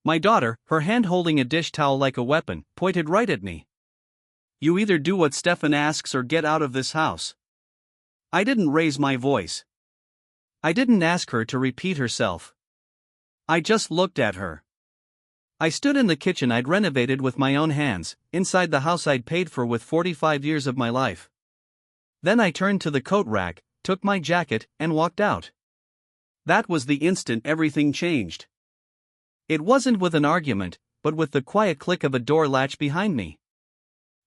My daughter, her hand holding a dish towel like a weapon, pointed right at me. You either do what Stefan asks or get out of this house. I didn't raise my voice. I didn't ask her to repeat herself. I just looked at her. I stood in the kitchen I'd renovated with my own hands, inside the house I'd paid for with 45 years of my life. Then I turned to the coat rack, took my jacket, and walked out. That was the instant everything changed. It wasn't with an argument, but with the quiet click of a door latch behind me.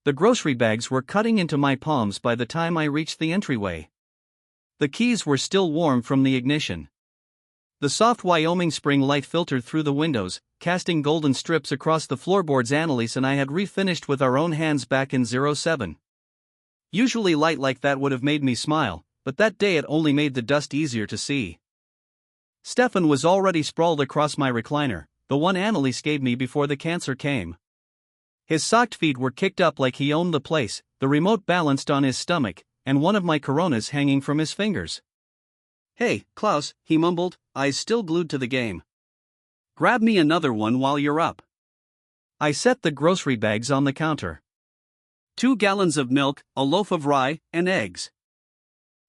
The grocery bags were cutting into my palms by the time I reached the entryway. The keys were still warm from the ignition. The soft Wyoming spring light filtered through the windows, casting golden strips across the floorboards Annalise and I had refinished with our own hands back in '07. Usually light like that would have made me smile, but that day it only made the dust easier to see. Stefan was already sprawled across my recliner, the one Annalise gave me before the cancer came. His socked feet were kicked up like he owned the place, the remote balanced on his stomach, and one of my Coronas hanging from his fingers. Hey, Klaus, he mumbled, eyes still glued to the game. Grab me another one while you're up. I set the grocery bags on the counter. 2 gallons of milk, a loaf of rye, and eggs.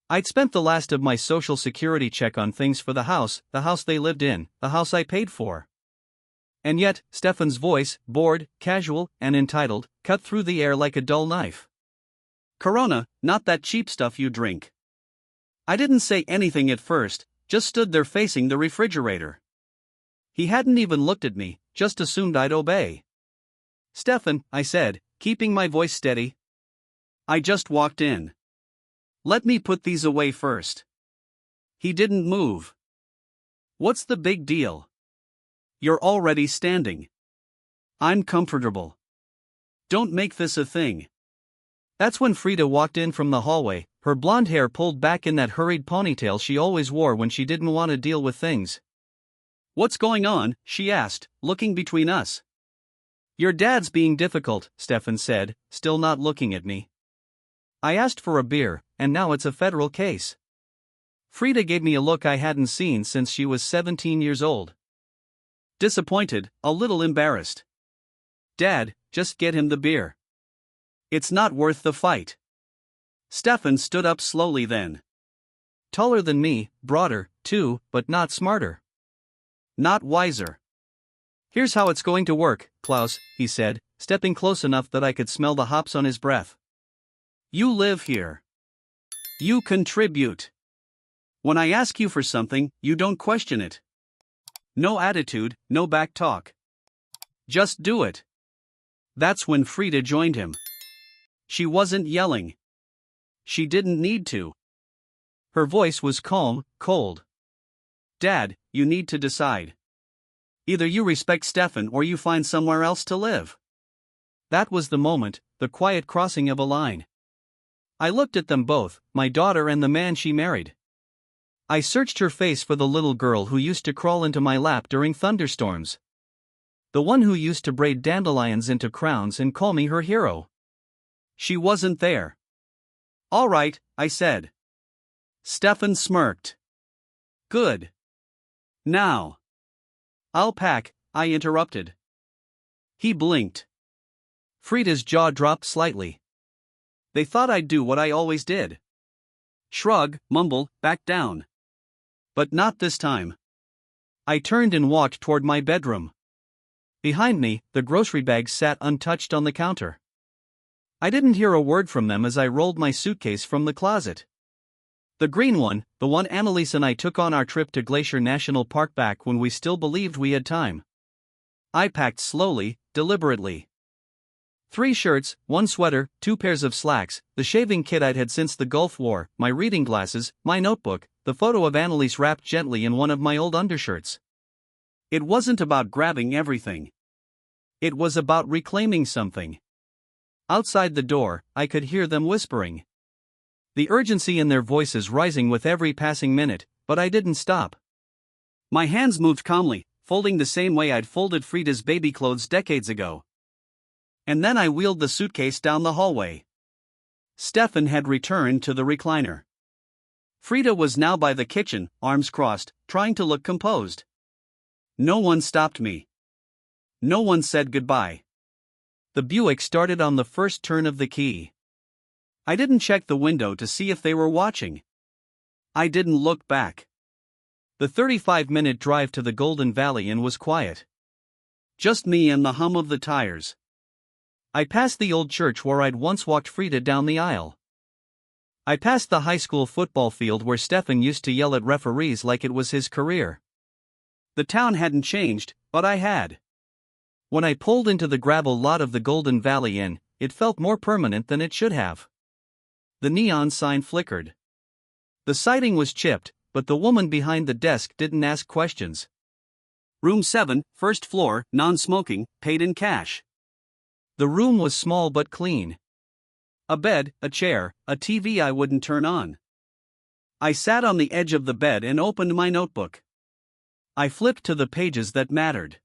I'd spent the last of my social security check on things for the house they lived in, the house I paid for. And yet, Stefan's voice, bored, casual, and entitled, cut through the air like a dull knife. Corona, not that cheap stuff you drink. I didn't say anything at first, just stood there facing the refrigerator. He hadn't even looked at me, just assumed I'd obey. Stefan, I said, keeping my voice steady. I just walked in. Let me put these away first. He didn't move. What's the big deal? You're already standing. I'm comfortable. Don't make this a thing. That's when Frida walked in from the hallway, her blonde hair pulled back in that hurried ponytail she always wore when she didn't want to deal with things. What's going on? She asked, looking between us. Your dad's being difficult, Stefan said, still not looking at me. I asked for a beer, and now it's a federal case. Frida gave me a look I hadn't seen since she was 17 years old. Disappointed, a little embarrassed. Dad, just get him the beer. It's not worth the fight. Stefan stood up slowly then. Taller than me, broader, too, but not smarter. Not wiser. Here's how it's going to work, Klaus, he said, stepping close enough that I could smell the hops on his breath. You live here. You contribute. When I ask you for something, you don't question it. No attitude, no back talk. Just do it. That's when Frida joined him. She wasn't yelling. She didn't need to. Her voice was calm, cold. Dad, you need to decide. Either you respect Stefan or you find somewhere else to live. That was the moment, the quiet crossing of a line. I looked at them both, my daughter and the man she married. I searched her face for the little girl who used to crawl into my lap during thunderstorms. The one who used to braid dandelions into crowns and call me her hero. She wasn't there. All right, I said. Stefan smirked. Good. Now. I'll pack, I interrupted. He blinked. Frida's jaw dropped slightly. They thought I'd do what I always did. Shrug, mumble, back down. But not this time. I turned and walked toward my bedroom. Behind me, the grocery bags sat untouched on the counter. I didn't hear a word from them as I rolled my suitcase from the closet. The green one, the one Annalise and I took on our trip to Glacier National Park back when we still believed we had time. I packed slowly, deliberately. 3 shirts, 1 sweater, 2 pairs of slacks, the shaving kit I'd had since the Gulf War, my reading glasses, my notebook, the photo of Annalise wrapped gently in one of my old undershirts. It wasn't about grabbing everything. It was about reclaiming something. Outside the door, I could hear them whispering. The urgency in their voices rising with every passing minute, but I didn't stop. My hands moved calmly, folding the same way I'd folded Frida's baby clothes decades ago. And then I wheeled the suitcase down the hallway. Stefan had returned to the recliner. Frida was now by the kitchen, arms crossed, trying to look composed. No one stopped me. No one said goodbye. The Buick started on the first turn of the key. I didn't check the window to see if they were watching. I didn't look back. The 35-minute drive to the Golden Valley Inn was quiet. Just me and the hum of the tires. I passed the old church where I'd once walked Frida down the aisle. I passed the high school football field where Stefan used to yell at referees like it was his career. The town hadn't changed, but I had. When I pulled into the gravel lot of the Golden Valley Inn, it felt more permanent than it should have. The neon sign flickered. The siding was chipped, but the woman behind the desk didn't ask questions. Room 7, first floor, non-smoking, paid in cash. The room was small but clean. A bed, a chair, a TV I wouldn't turn on. I sat on the edge of the bed and opened my notebook. I flipped to the pages that mattered.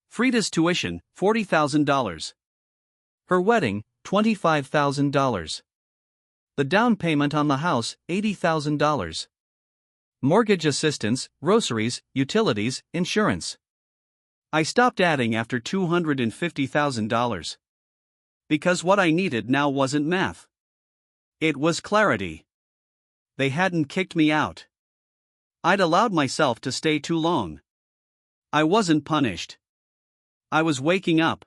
Frida's tuition, $40,000. Her wedding, $25,000. The down payment on the house, $80,000. Mortgage assistance, groceries, utilities, insurance. I stopped adding after $250,000. Because what I needed now wasn't math. It was clarity. They hadn't kicked me out. I'd allowed myself to stay too long. I wasn't punished. I was waking up.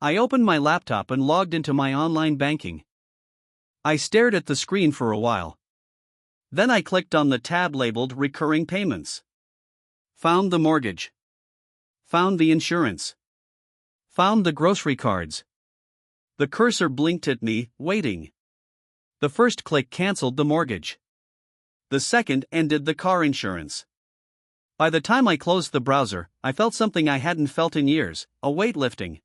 I opened my laptop and logged into my online banking. I stared at the screen for a while. Then I clicked on the tab labeled Recurring Payments. Found the mortgage. Found the insurance. Found the grocery cards. The cursor blinked at me, waiting. The first click canceled the mortgage. The second ended the car insurance. By the time I closed the browser, I felt something I hadn't felt in years, a weight lifting.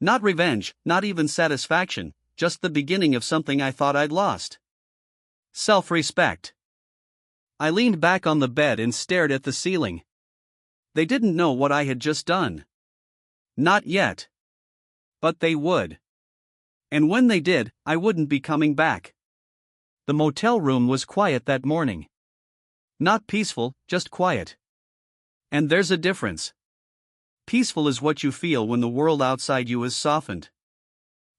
Not revenge, not even satisfaction, just the beginning of something I thought I'd lost. Self-respect. I leaned back on the bed and stared at the ceiling. They didn't know what I had just done. Not yet. But they would. And when they did, I wouldn't be coming back. The motel room was quiet that morning. Not peaceful, just quiet. And there's a difference. Peaceful is what you feel when the world outside you is softened.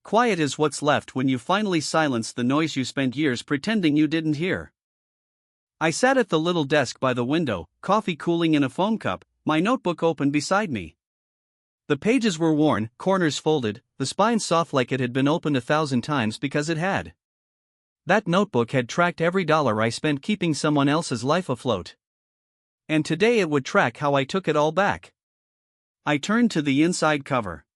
Quiet is what's left when you finally silence the noise you spent years pretending you didn't hear. I sat at the little desk by the window, coffee cooling in a foam cup, my notebook open beside me. The pages were worn, corners folded, the spine soft like it had been opened 1,000 times because it had. That notebook had tracked every dollar I spent keeping someone else's life afloat. And today it would track how I took it all back. I turned to the inside cover.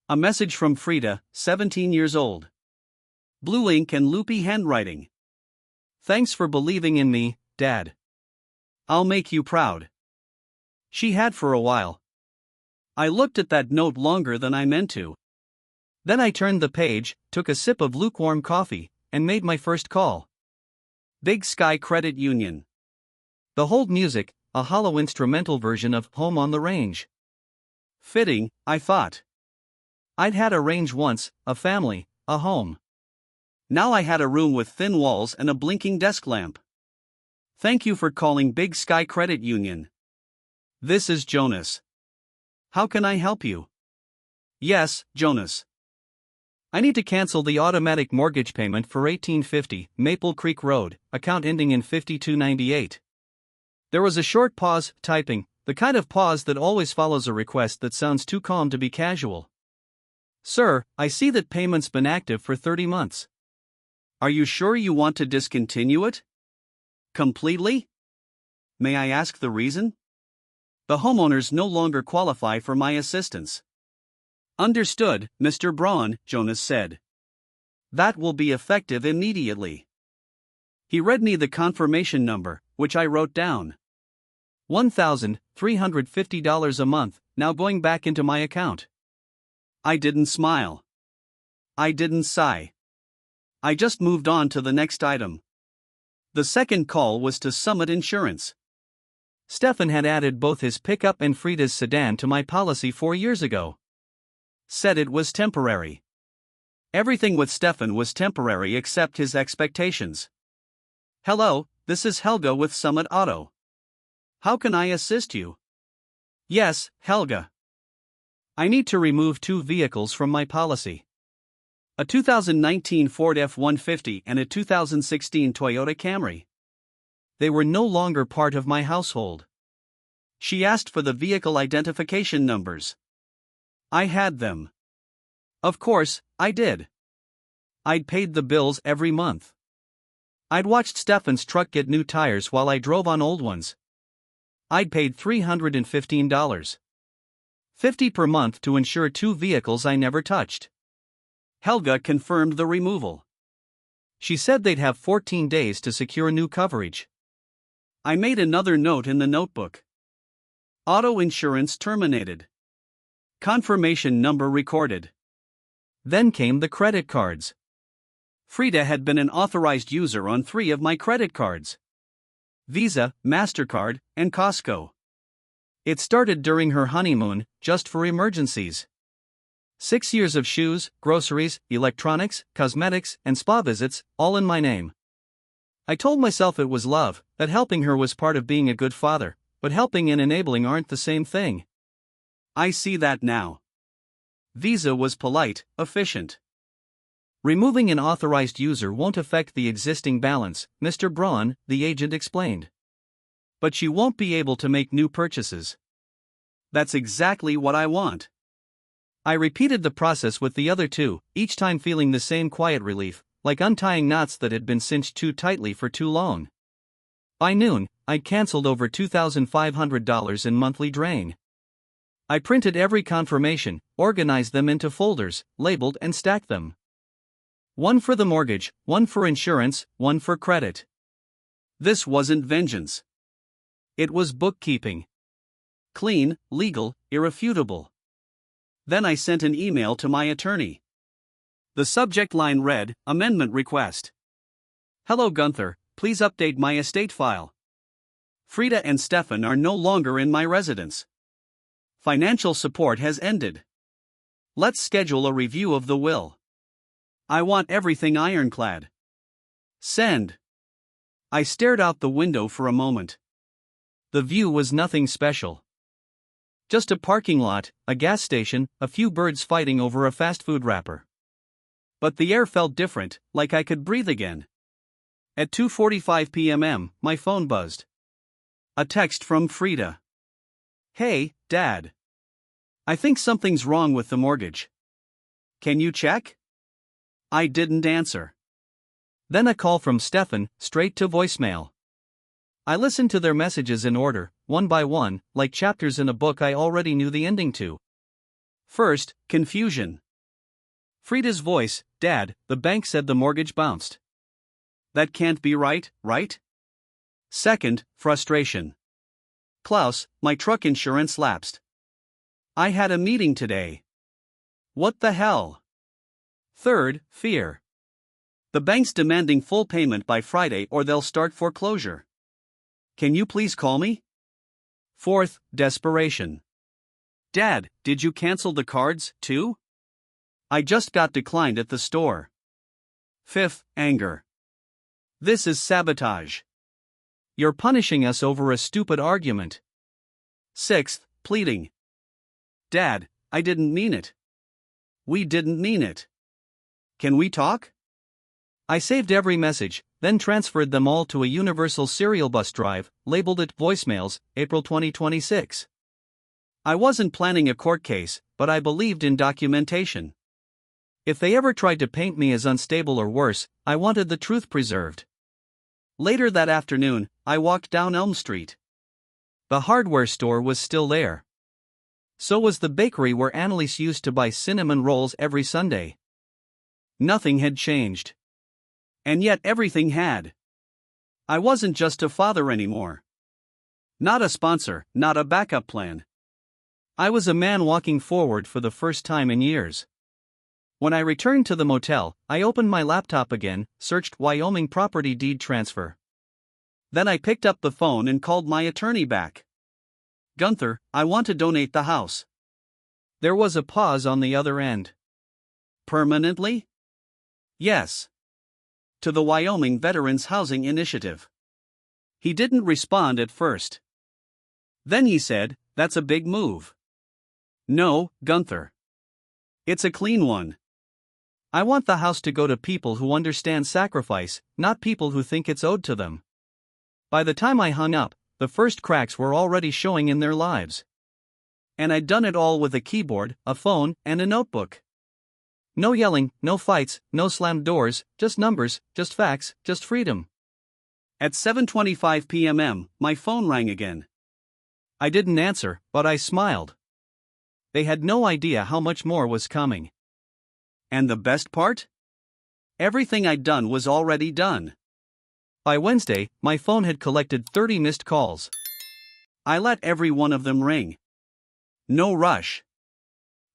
A message from Frida, 17 years old. Blue ink and loopy handwriting. Thanks for believing in me, Dad. I'll make you proud. She had for a while. I looked at that note longer than I meant to. Then I turned the page, took a sip of lukewarm coffee, and made my first call. Big Sky Credit Union. The hold music, a hollow instrumental version of Home on the Range. Fitting, I thought. I'd had a range once, a family, a home. Now I had a room with thin walls and a blinking desk lamp. Thank you for calling Big Sky Credit Union. This is Jonas. How can I help you? Yes, Jonas. I need to cancel the automatic mortgage payment for 1850 Maple Creek Road, account ending in 5298. There was a short pause, typing, the kind of pause that always follows a request that sounds too calm to be casual. Sir, I see that payment's been active for 30 months. Are you sure you want to discontinue it? Completely? May I ask the reason? The homeowners no longer qualify for my assistance. Understood, Mr. Braun, Jonas said. That will be effective immediately. He read me the confirmation number, which I wrote down. $1,350 a month, now going back into my account. I didn't smile. I didn't sigh. I just moved on to the next item. The second call was to Summit Insurance. Stefan had added both his pickup and Frida's sedan to my policy 4 years ago. Said it was temporary. Everything with Stefan was temporary except his expectations. Hello, this is Helga with Summit Auto. How can I assist you? Yes, Helga. I need to remove 2 vehicles from my policy. A 2019 Ford F-150 and a 2016 Toyota Camry. They were no longer part of my household. She asked for the vehicle identification numbers. I had them. Of course, I did. I'd paid the bills every month. I'd watched Stefan's truck get new tires while I drove on old ones. I'd paid $315. $50 per month to insure 2 vehicles I never touched. Helga confirmed the removal. She said they'd have 14 days to secure new coverage. I made another note in the notebook. Auto insurance terminated. Confirmation number recorded. Then came the credit cards. Frida had been an authorized user on 3 of my credit cards: Visa, MasterCard, and Costco. It started during her honeymoon, just for emergencies. 6 years of shoes, groceries, electronics, cosmetics, and spa visits, all in my name. I told myself it was love, that helping her was part of being a good father, but helping and enabling aren't the same thing. I see that now. Visa was polite, efficient. Removing an authorized user won't affect the existing balance, Mr. Braun, the agent explained. But she won't be able to make new purchases. That's exactly what I want. I repeated the process with the other 2, each time feeling the same quiet relief, like untying knots that had been cinched too tightly for too long. By noon, I'd canceled over $2,500 in monthly drain. I printed every confirmation, organized them into folders, labeled and stacked them. 1 for the mortgage, 1 for insurance, 1 for credit. This wasn't vengeance. It was bookkeeping. Clean, legal, irrefutable. Then I sent an email to my attorney. The subject line read, Amendment Request. Hello Gunther, please update my estate file. Frida and Stefan are no longer in my residence. Financial support has ended. Let's schedule a review of the will. I want everything ironclad. Send. I stared out the window for a moment. The view was nothing special. Just a parking lot, a gas station, a few birds fighting over a fast food wrapper. But the air felt different, like I could breathe again. At 2:45 p.m., my phone buzzed. A text from Frida. Hey, Dad. I think something's wrong with the mortgage. Can you check? I didn't answer. Then a call from Stefan, straight to voicemail. I listened to their messages in order, one by one, like chapters in a book I already knew the ending to. First, confusion. Frida's voice, Dad, the bank said the mortgage bounced. That can't be right, right? Second, frustration. Klaus, my truck insurance lapsed. I had a meeting today. What the hell? Third, fear. The bank's demanding full payment by Friday or they'll start foreclosure. Can you please call me? Fourth, desperation. Dad, did you cancel the cards, too? I just got declined at the store. Fifth, anger. This is sabotage. You're punishing us over a stupid argument. Sixth, pleading. Dad, I didn't mean it. We didn't mean it. Can we talk? I saved every message, then transferred them all to a universal serial bus drive, labeled it Voicemails, April 2026. I wasn't planning a court case, but I believed in documentation. If they ever tried to paint me as unstable or worse, I wanted the truth preserved. Later that afternoon, I walked down Elm Street. The hardware store was still there. So was the bakery where Annalise used to buy cinnamon rolls every Sunday. Nothing had changed. And yet everything had. I wasn't just a father anymore. Not a sponsor, not a backup plan. I was a man walking forward for the first time in years. When I returned to the motel, I opened my laptop again, searched Wyoming property deed transfer. Then I picked up the phone and called my attorney back. Gunther, I want to donate the house. There was a pause on the other end. Permanently? Yes. To the Wyoming Veterans Housing Initiative. He didn't respond at first. Then he said, that's a big move. No, Gunther. It's a clean one. I want the house to go to people who understand sacrifice, not people who think it's owed to them. By the time I hung up, the first cracks were already showing in their lives. And I'd done it all with a keyboard, a phone, and a notebook. No yelling, no fights, no slammed doors, just numbers, just facts, just freedom. At 7:25 p.m., my phone rang again. I didn't answer, but I smiled. They had no idea how much more was coming. And the best part? Everything I'd done was already done. By Wednesday, my phone had collected 30 missed calls. I let every one of them ring. No rush.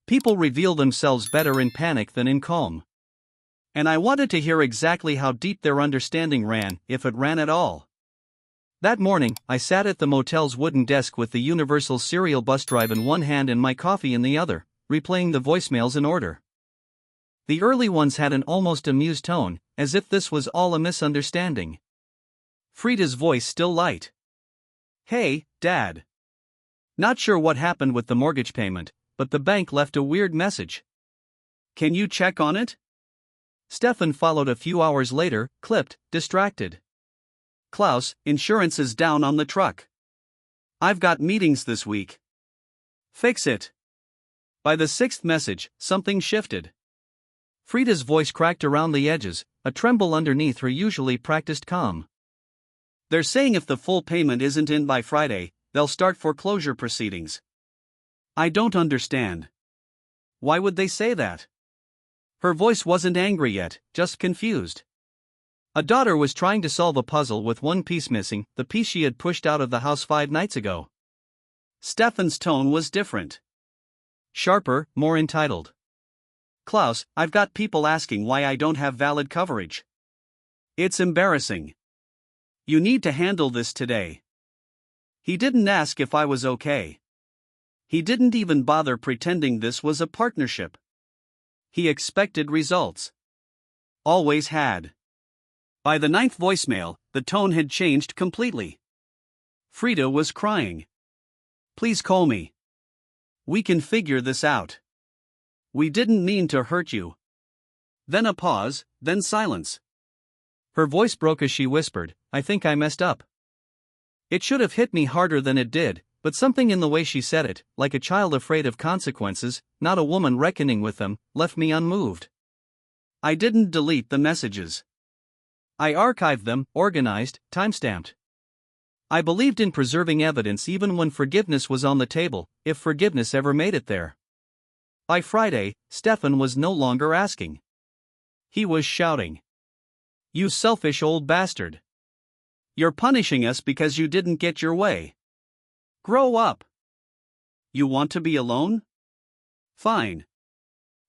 People reveal themselves better in panic than in calm. And I wanted to hear exactly how deep their understanding ran, if it ran at all. That morning, I sat at the motel's wooden desk with the Universal cereal bus drive in one hand and my coffee in the other, replaying the voicemails in order. The early ones had an almost amused tone, as if this was all a misunderstanding. Frida's voice still light. "Hey, Dad. Not sure what happened with the mortgage payment, but the bank left a weird message. Can you check on it?" Stefan followed a few hours later, clipped, distracted. "Klaus, insurance is down on the truck. I've got meetings this week. Fix it." By the sixth message, something shifted. Frida's voice cracked around the edges, a tremble underneath her usually practiced calm. "They're saying if the full payment isn't in by Friday, they'll start foreclosure proceedings." "I don't understand. Why would they say that?" Her voice wasn't angry yet, just confused. A daughter was trying to solve a puzzle with one piece missing, the piece she had pushed out of the house 5 nights ago. Stefan's tone was different. Sharper, more entitled. "Klaus, I've got people asking why I don't have valid coverage. It's embarrassing. You need to handle this today." He didn't ask if I was okay. He didn't even bother pretending this was a partnership. He expected results. Always had. By the 9th voicemail, the tone had changed completely. Frida was crying. "Please call me. We can figure this out. We didn't mean to hurt you." Then a pause, then silence. Her voice broke as she whispered, "I think I messed up." It should have hit me harder than it did, but something in the way she said it, like a child afraid of consequences, not a woman reckoning with them, left me unmoved. I didn't delete the messages. I archived them, organized, timestamped. I believed in preserving evidence even when forgiveness was on the table, if forgiveness ever made it there. By Friday, Stefan was no longer asking. He was shouting. "You selfish old bastard. You're punishing us because you didn't get your way. Grow up. You want to be alone? Fine.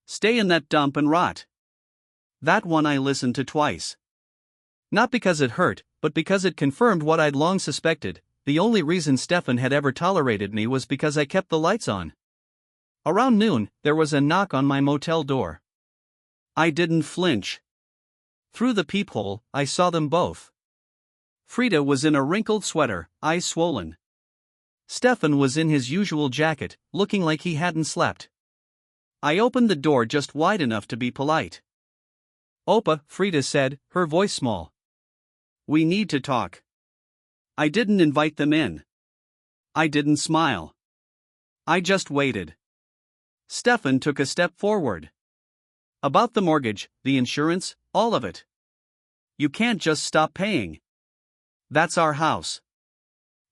Stay in that dump and rot." That one I listened to twice. Not because it hurt, but because it confirmed what I'd long suspected. The only reason Stefan had ever tolerated me was because I kept the lights on. Around noon, there was a knock on my motel door. I didn't flinch. Through the peephole, I saw them both. Frida was in a wrinkled sweater, eyes swollen. Stefan was in his usual jacket, looking like he hadn't slept. I opened the door just wide enough to be polite. "Opa," Frida said, her voice small. "We need to talk." I didn't invite them in. I didn't smile. I just waited. Stefan took a step forward. "About the mortgage, the insurance, all of it. You can't just stop paying. That's our house."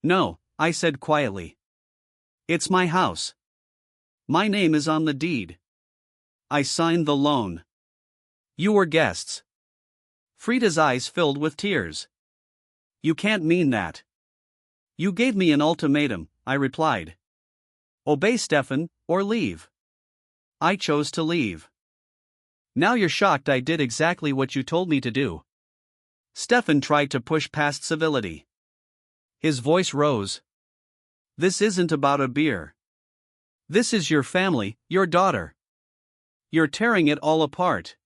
"No," I said quietly. "It's my house. My name is on the deed. I signed the loan. You were guests." Frida's eyes filled with tears. "You can't mean that." "You gave me an ultimatum," I replied. "Obey Stefan, or leave." I chose to leave. "Now you're shocked I did exactly what you told me to do." Stefan tried to push past civility. His voice rose. "This isn't about a beer. This is your family, your daughter. You're tearing it all apart."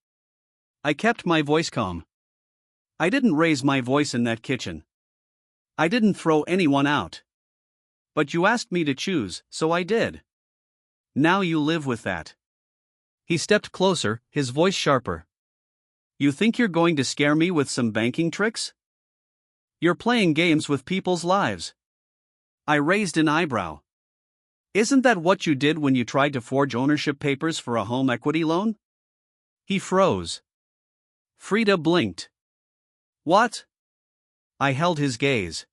I kept my voice calm. I didn't raise my voice in that kitchen. I didn't throw anyone out. But you asked me to choose, so I did. Now you live with that. He stepped closer, his voice sharper. You think you're going to scare me with some banking tricks? You're playing games with people's lives. I raised an eyebrow. Isn't that what you did when you tried to forge ownership papers for a home equity loan? He froze. Frida blinked. What? I held his gaze.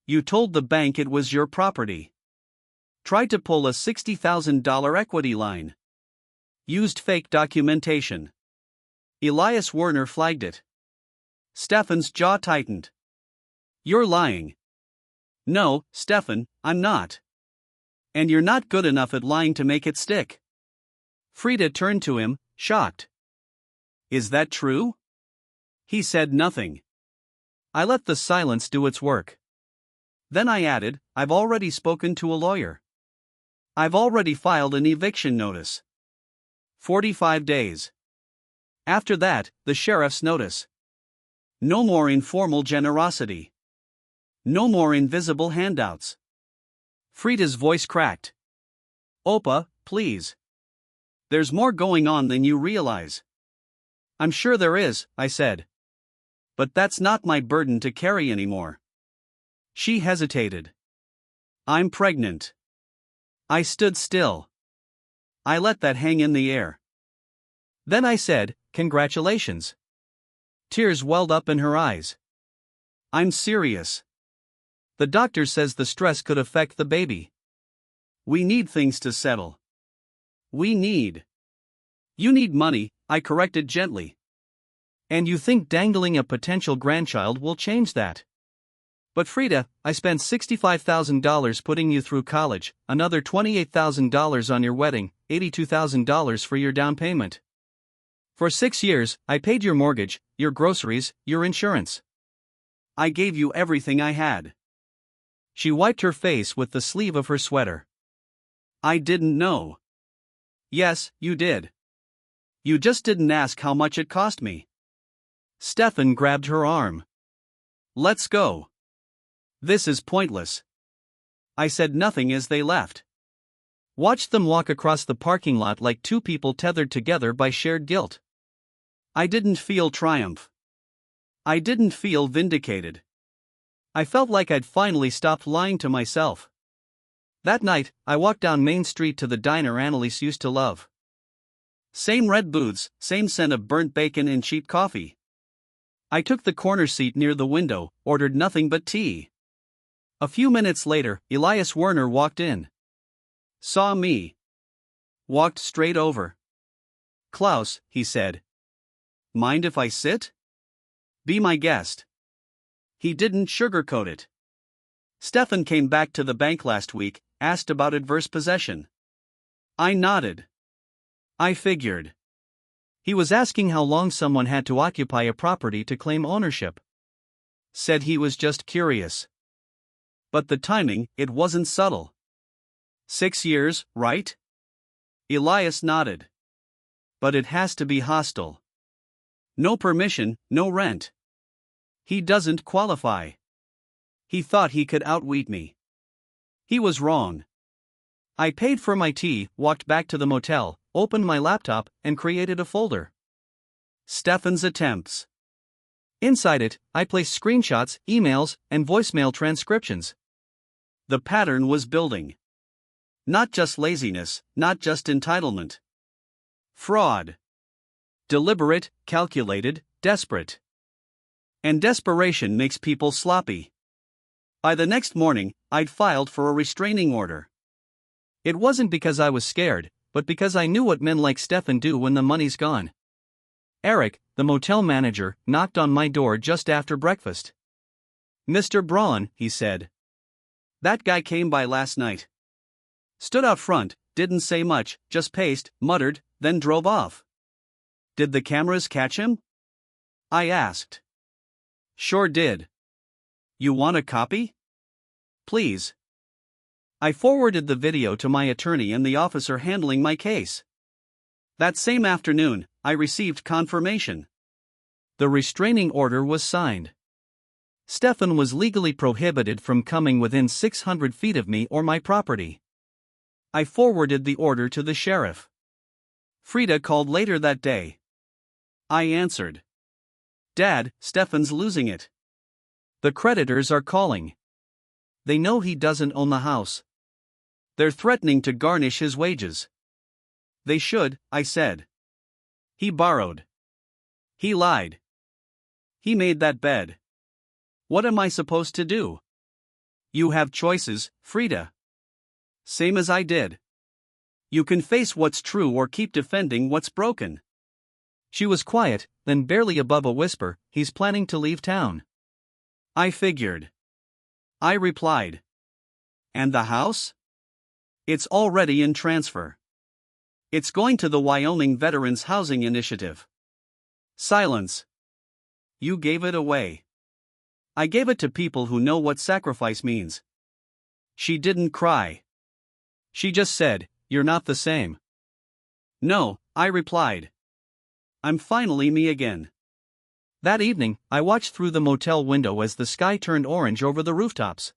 You told the bank it was your property. Tried to pull a $60,000 equity line. Used fake documentation. Elias Werner flagged it. Stefan's jaw tightened. You're lying. No, Stefan, I'm not. And you're not good enough at lying to make it stick. Frida turned to him, shocked. Is that true? He said nothing. I let the silence do its work. Then I added, I've already spoken to a lawyer. I've already filed an eviction notice. 45 days. After that, the sheriff's notice. No more informal generosity. No more invisible handouts. Frida's voice cracked. Opa, please. There's more going on than you realize. I'm sure there is, I said. But that's not my burden to carry anymore. She hesitated. I'm pregnant. I stood still. I let that hang in the air. Then I said, congratulations. Tears welled up in her eyes. I'm serious. The doctor says the stress could affect the baby. We need things to settle. We need. You need money, I corrected gently. And you think dangling a potential grandchild will change that? But Frida, I spent $65,000 putting you through college, another $28,000 on your wedding, $82,000 for your down payment. For 6 years, I paid your mortgage, your groceries, your insurance. I gave you everything I had. She wiped her face with the sleeve of her sweater. I didn't know. Yes, you did. You just didn't ask how much it cost me. Stefan grabbed her arm. Let's go. This is pointless. I said nothing as they left. Watched them walk across the parking lot like two people tethered together by shared guilt. I didn't feel triumph. I didn't feel vindicated. I felt like I'd finally stopped lying to myself. That night, I walked down Main Street to the diner Annalise used to love. Same red booths, same scent of burnt bacon and cheap coffee. I took the corner seat near the window, ordered nothing but tea. A few minutes later, Elias Werner walked in. Saw me. Walked straight over. Klaus, he said. Mind if I sit? Be my guest. He didn't sugarcoat it. Stefan came back to the bank last week, asked about adverse possession. I nodded. I figured. He was asking how long someone had to occupy a property to claim ownership. Said he was just curious. But the timing, it wasn't subtle. 6 years, right? Elias nodded. But it has to be hostile. No permission, no rent. He doesn't qualify. He thought he could outweed me. He was wrong. I paid for my tea, walked back to the motel, opened my laptop, and created a folder. Stefan's attempts. Inside it, I placed screenshots, emails, and voicemail transcriptions. The pattern was building. Not just laziness, not just entitlement. Fraud. Deliberate, calculated, desperate. And desperation makes people sloppy. By the next morning, I'd filed for a restraining order. It wasn't because I was scared, but because I knew what men like Stefan do when the money's gone. Eric, the motel manager, knocked on my door just after breakfast. Mr. Braun, he said. That guy came by last night. Stood out front, didn't say much, just paced, muttered, then drove off. Did the cameras catch him? I asked. Sure did. You want a copy? Please. I forwarded the video to my attorney and the officer handling my case. That same afternoon, I received confirmation. The restraining order was signed. Stefan was legally prohibited from coming within 600 feet of me or my property. I forwarded the order to the sheriff. Frida called later that day. I answered. Dad, Stefan's losing it. The creditors are calling. They know he doesn't own the house. They're threatening to garnish his wages. They should, I said. He borrowed. He lied. He made that bed. What am I supposed to do? You have choices, Frida. Same as I did. You can face what's true or keep defending what's broken. She was quiet, then barely above a whisper, he's planning to leave town. I figured. I replied. And the house? It's already in transfer. It's going to the Wyoming Veterans Housing Initiative. Silence. You gave it away. I gave it to people who know what sacrifice means. She didn't cry. She just said, "You're not the same." No, I replied. I'm finally me again. That evening, I watched through the motel window as the sky turned orange over the rooftops.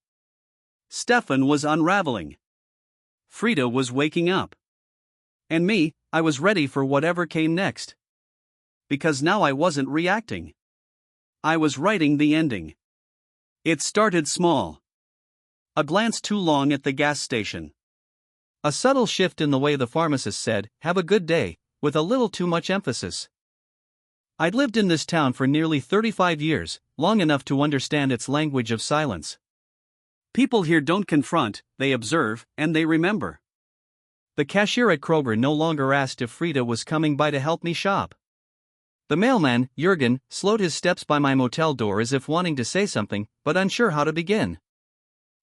Stefan was unraveling. Frida was waking up. And me, I was ready for whatever came next. Because now I wasn't reacting. I was writing the ending. It started small. A glance too long at the gas station. A subtle shift in the way the pharmacist said, "Have a good day," with a little too much emphasis. I'd lived in this town for nearly 35 years, long enough to understand its language of silence. People here don't confront, they observe, and they remember. The cashier at Kroger no longer asked if Frida was coming by to help me shop. The mailman, Jurgen, slowed his steps by my motel door as if wanting to say something, but unsure how to begin.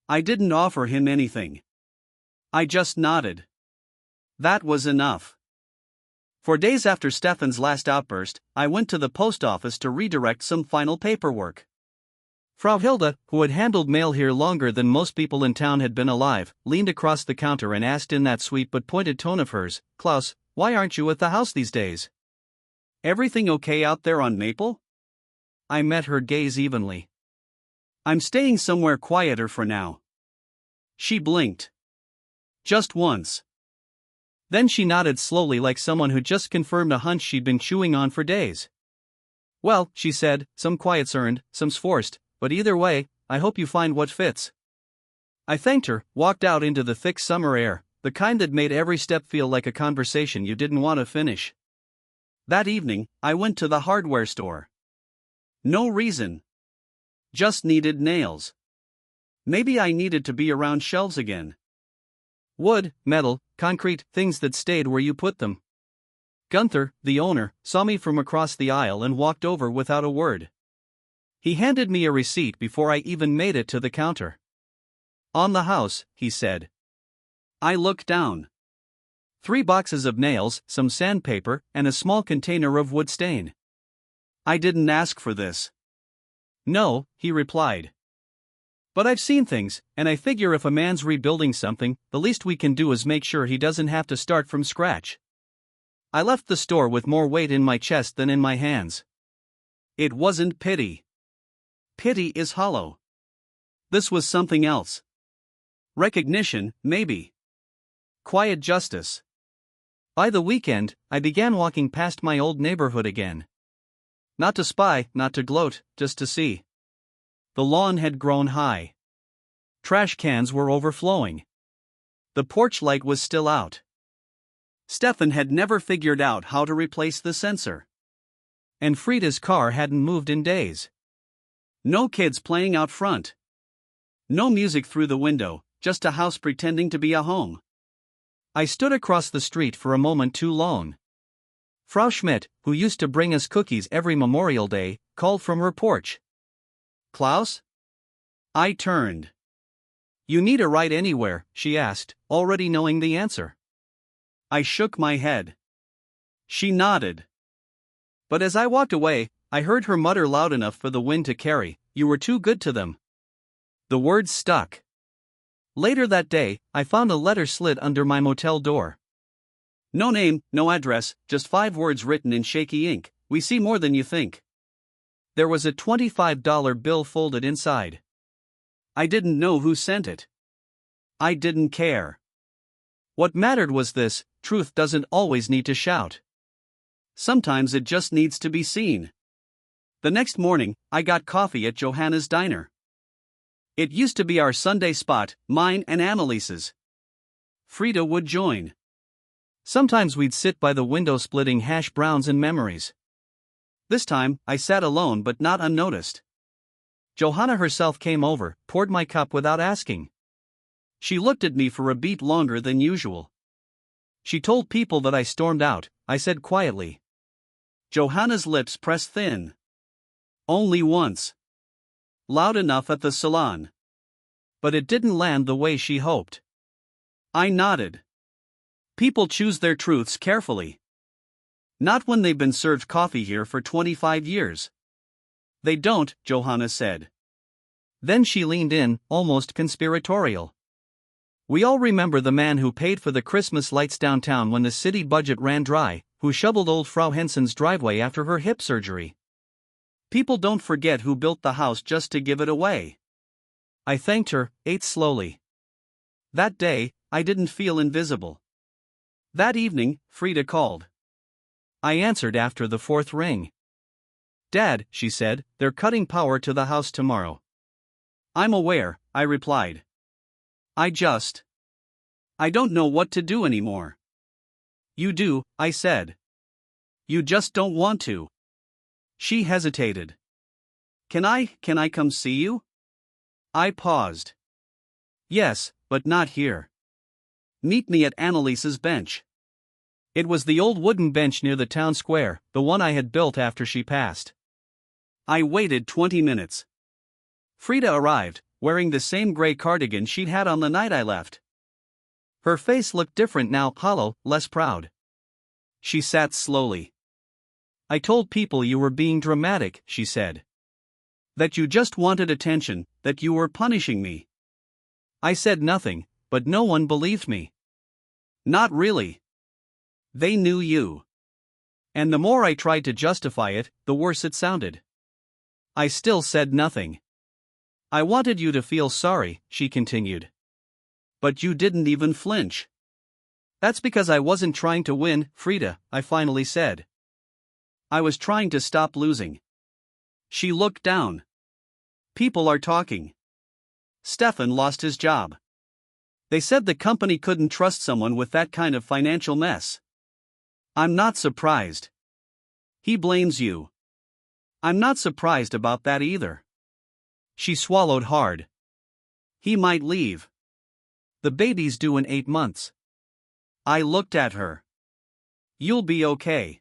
I didn't offer him anything. I just nodded. That was enough. For days after Stefan's last outburst, I went to the post office to redirect some final paperwork. Frau Hilda, who had handled mail here longer than most people in town had been alive, leaned across the counter and asked in that sweet but pointed tone of hers, "Klaus, why aren't you at the house these days? Everything okay out there on Maple?" I met her gaze evenly. "I'm staying somewhere quieter for now." She blinked. Just once. Then she nodded slowly like someone who just confirmed a hunch she'd been chewing on for days. "Well," she said, "some quiet's earned, some's forced, but either way, I hope you find what fits." I thanked her, walked out into the thick summer air, the kind that made every step feel like a conversation you didn't want to finish. That evening, I went to the hardware store. No reason. Just needed nails. Maybe I needed to be around shelves again. Wood, metal, concrete, things that stayed where you put them. Gunther, the owner, saw me from across the aisle and walked over without a word. He handed me a receipt before I even made it to the counter. "On the house," he said. I looked down. 3 boxes of nails, some sandpaper, and a small container of wood stain. "I didn't ask for this." "No," he replied. "But I've seen things, and I figure if a man's rebuilding something, the least we can do is make sure he doesn't have to start from scratch." I left the store with more weight in my chest than in my hands. It wasn't pity. Pity is hollow. This was something else. Recognition, maybe. Quiet justice. By the weekend, I began walking past my old neighborhood again. Not to spy, not to gloat, just to see. The lawn had grown high. Trash cans were overflowing. The porch light was still out. Stefan had never figured out how to replace the sensor. And Frida's car hadn't moved in days. No kids playing out front. No music through the window, just a house pretending to be a home. I stood across the street for a moment too long. Frau Schmidt, who used to bring us cookies every Memorial Day, called from her porch. "Klaus?" I turned. "You need a ride anywhere?" she asked, already knowing the answer. I shook my head. She nodded. But as I walked away, I heard her mutter loud enough for the wind to carry, "You were too good to them." The words stuck. Later that day, I found a letter slid under my motel door. No name, no address, just 5 words written in shaky ink: "We see more than you think." There was a $25 bill folded inside. I didn't know who sent it. I didn't care. What mattered was this: truth doesn't always need to shout. Sometimes it just needs to be seen. The next morning, I got coffee at Johanna's diner. It used to be our Sunday spot, mine and Annalise's. Frida would join. Sometimes we'd sit by the window splitting hash browns and memories. This time, I sat alone but not unnoticed. Johanna herself came over, poured my cup without asking. She looked at me for a beat longer than usual. She told people that I stormed out, I said quietly. Johanna's lips pressed thin. Only once. Loud enough at the salon. But it didn't land the way she hoped. I nodded. People choose their truths carefully. Not when they've been served coffee here for 25 years. They don't, Johanna said. Then she leaned in, almost conspiratorial. We all remember the man who paid for the Christmas lights downtown when the city budget ran dry, who shoveled old Frau Henson's driveway after her hip surgery. People don't forget who built the house just to give it away. I thanked her, ate slowly. That day, I didn't feel invisible. That evening, Frida called. I answered after the fourth ring. Dad, she said, they're cutting power to the house tomorrow. I'm aware, I replied. I don't know what to do anymore. You do, I said. You just don't want to. She hesitated. Can I come see you? I paused. Yes, but not here. Meet me at Annalise's bench. It was the old wooden bench near the town square, the one I had built after she passed. I waited 20 minutes. Frida arrived, wearing the same gray cardigan she'd had on the night I left. Her face looked different now, hollow, less proud. She sat slowly. I told people you were being dramatic, she said. That you just wanted attention, that you were punishing me. I said nothing, but no one believed me. Not really. They knew you. And the more I tried to justify it, the worse it sounded. I still said nothing. I wanted you to feel sorry, she continued. But you didn't even flinch. That's because I wasn't trying to win, Frida, I finally said. I was trying to stop losing. She looked down. People are talking. Stefan lost his job. They said the company couldn't trust someone with that kind of financial mess. I'm not surprised. He blames you. I'm not surprised about that either. She swallowed hard. He might leave. The baby's due in 8 months. I looked at her. You'll be okay.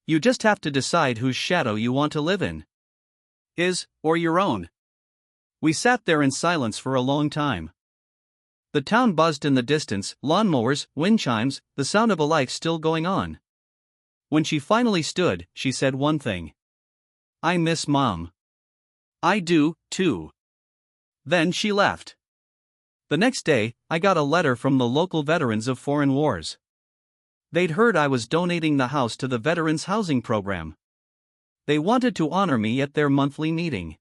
You just have to decide whose shadow you want to live in. His, or your own. We sat there in silence for a long time. The town buzzed in the distance, lawnmowers, wind chimes, the sound of a life still going on. When she finally stood, she said one thing. I miss Mom. I do, too. Then she left. The next day, I got a letter from the local veterans of foreign wars. They'd heard I was donating the house to the Veterans Housing Program. They wanted to honor me at their monthly meeting.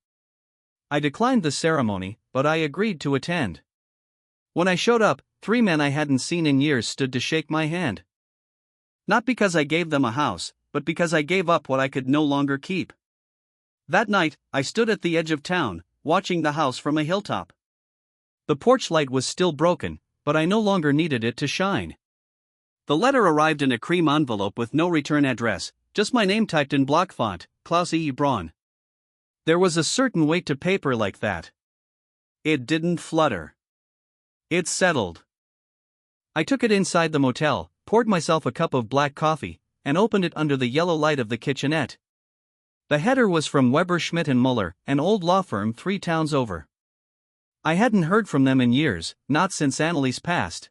I declined the ceremony, but I agreed to attend. When I showed up, 3 men I hadn't seen in years stood to shake my hand. Not because I gave them a house, but because I gave up what I could no longer keep. That night, I stood at the edge of town, watching the house from a hilltop. The porch light was still broken, but I no longer needed it to shine. The letter arrived in a cream envelope with no return address, just my name typed in block font, Klaus E. Braun. There was a certain weight to paper like that. It didn't flutter. It settled. I took it inside the motel, poured myself a cup of black coffee, and opened it under the yellow light of the kitchenette. The header was from Weber Schmidt and Muller, an old law firm 3 towns over. I hadn't heard from them in years, not since Annalise passed.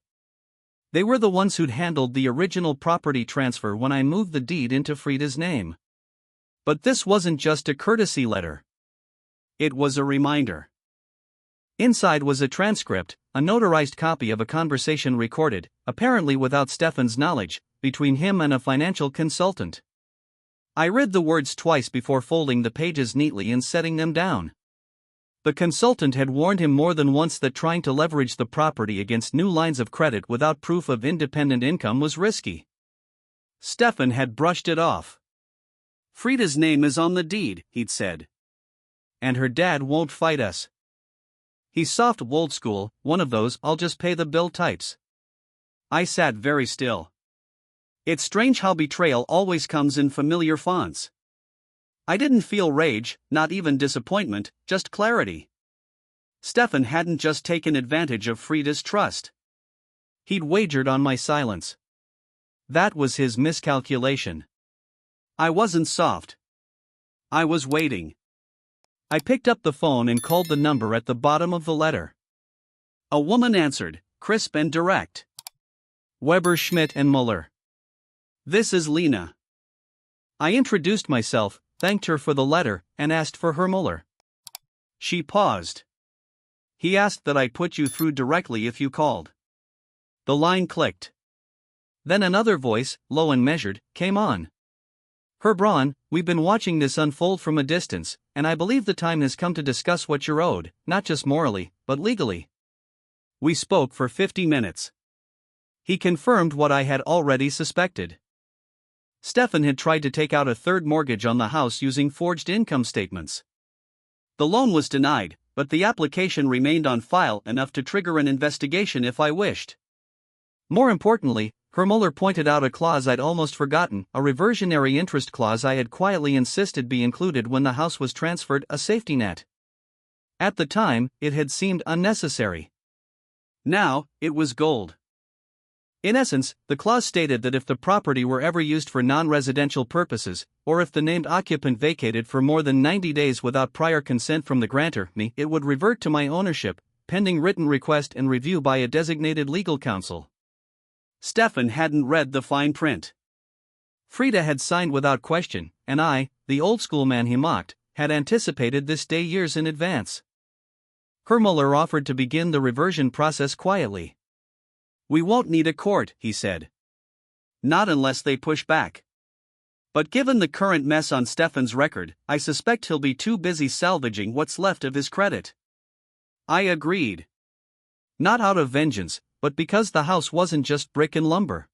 They were the ones who'd handled the original property transfer when I moved the deed into Frida's name. But this wasn't just a courtesy letter. It was a reminder. Inside was a transcript, a notarized copy of a conversation recorded, apparently without Stefan's knowledge, between him and a financial consultant. I read the words twice before folding the pages neatly and setting them down. The consultant had warned him more than once that trying to leverage the property against new lines of credit without proof of independent income was risky. Stefan had brushed it off. Frida's name is on the deed, he'd said. And her dad won't fight us. He's soft old school, one of those I'll just pay the bill types. I sat very still. It's strange how betrayal always comes in familiar fonts. I didn't feel rage, not even disappointment, just clarity. Stefan hadn't just taken advantage of Frida's trust. He'd wagered on my silence. That was his miscalculation. I wasn't soft. I was waiting. I picked up the phone and called the number at the bottom of the letter. A woman answered, crisp and direct. Weber, Schmidt and Muller. This is Lena. I introduced myself, thanked her for the letter, and asked for Herr Muller. She paused. He asked that I put you through directly if you called. The line clicked. Then another voice, low and measured, came on. Herr Braun, we've been watching this unfold from a distance, and I believe the time has come to discuss what you're owed, not just morally, but legally. We spoke for 50 minutes. He confirmed what I had already suspected. Stefan had tried to take out a third mortgage on the house using forged income statements. The loan was denied, but the application remained on file enough to trigger an investigation if I wished. More importantly, Herr Muller pointed out a clause I'd almost forgotten, a reversionary interest clause I had quietly insisted be included when the house was transferred, a safety net. At the time, it had seemed unnecessary. Now, it was gold. In essence, the clause stated that if the property were ever used for non-residential purposes, or if the named occupant vacated for more than 90 days without prior consent from the grantor, it would revert to my ownership, pending written request and review by a designated legal counsel. Stefan hadn't read the fine print. Frida had signed without question, and I, the old-school man he mocked, had anticipated this day years in advance. Herr Muller offered to begin the reversion process quietly. We won't need a court, he said. Not unless they push back. But given the current mess on Stefan's record, I suspect he'll be too busy salvaging what's left of his credit. I agreed. Not out of vengeance, but because the house wasn't just brick and lumber.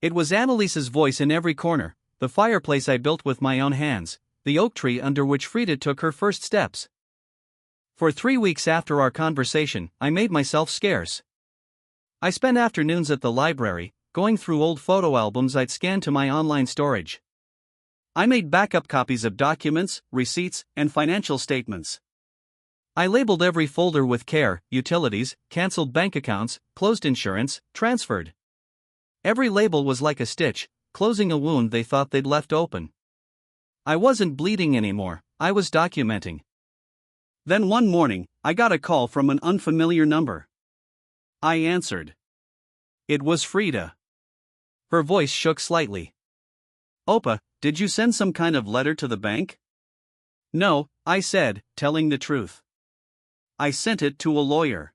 It was Annaliese's voice in every corner, the fireplace I built with my own hands, the oak tree under which Frida took her first steps. For 3 weeks after our conversation, I made myself scarce. I spent afternoons at the library, going through old photo albums I'd scanned to my online storage. I made backup copies of documents, receipts, and financial statements. I labeled every folder with care: utilities, canceled bank accounts, closed insurance, transferred. Every label was like a stitch, closing a wound they thought they'd left open. I wasn't bleeding anymore, I was documenting. Then one morning, I got a call from an unfamiliar number. I answered. It was Frida. Her voice shook slightly. Opa, did you send some kind of letter to the bank? No, I said, telling the truth. I sent it to a lawyer.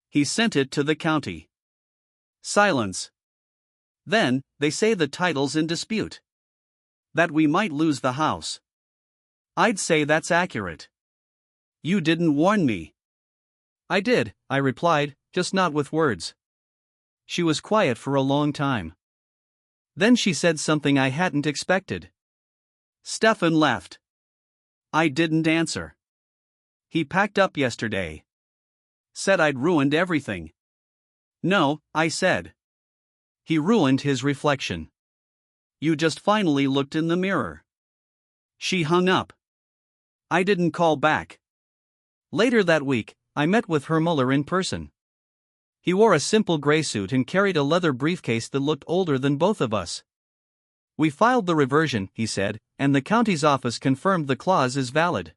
He sent it to the county. Silence. Then, they say the title's in dispute. That we might lose the house. I'd say that's accurate. You didn't warn me. I did, I replied, just not with words. She was quiet for a long time. Then she said something I hadn't expected. Stefan left. I didn't answer. He packed up yesterday. Said I'd ruined everything. No, I said. He ruined his reflection. You just finally looked in the mirror. She hung up. I didn't call back. Later that week, I met with Herr Muller in person. He wore a simple gray suit and carried a leather briefcase that looked older than both of us. We filed the reversion, he said, and the county's office confirmed the clause is valid.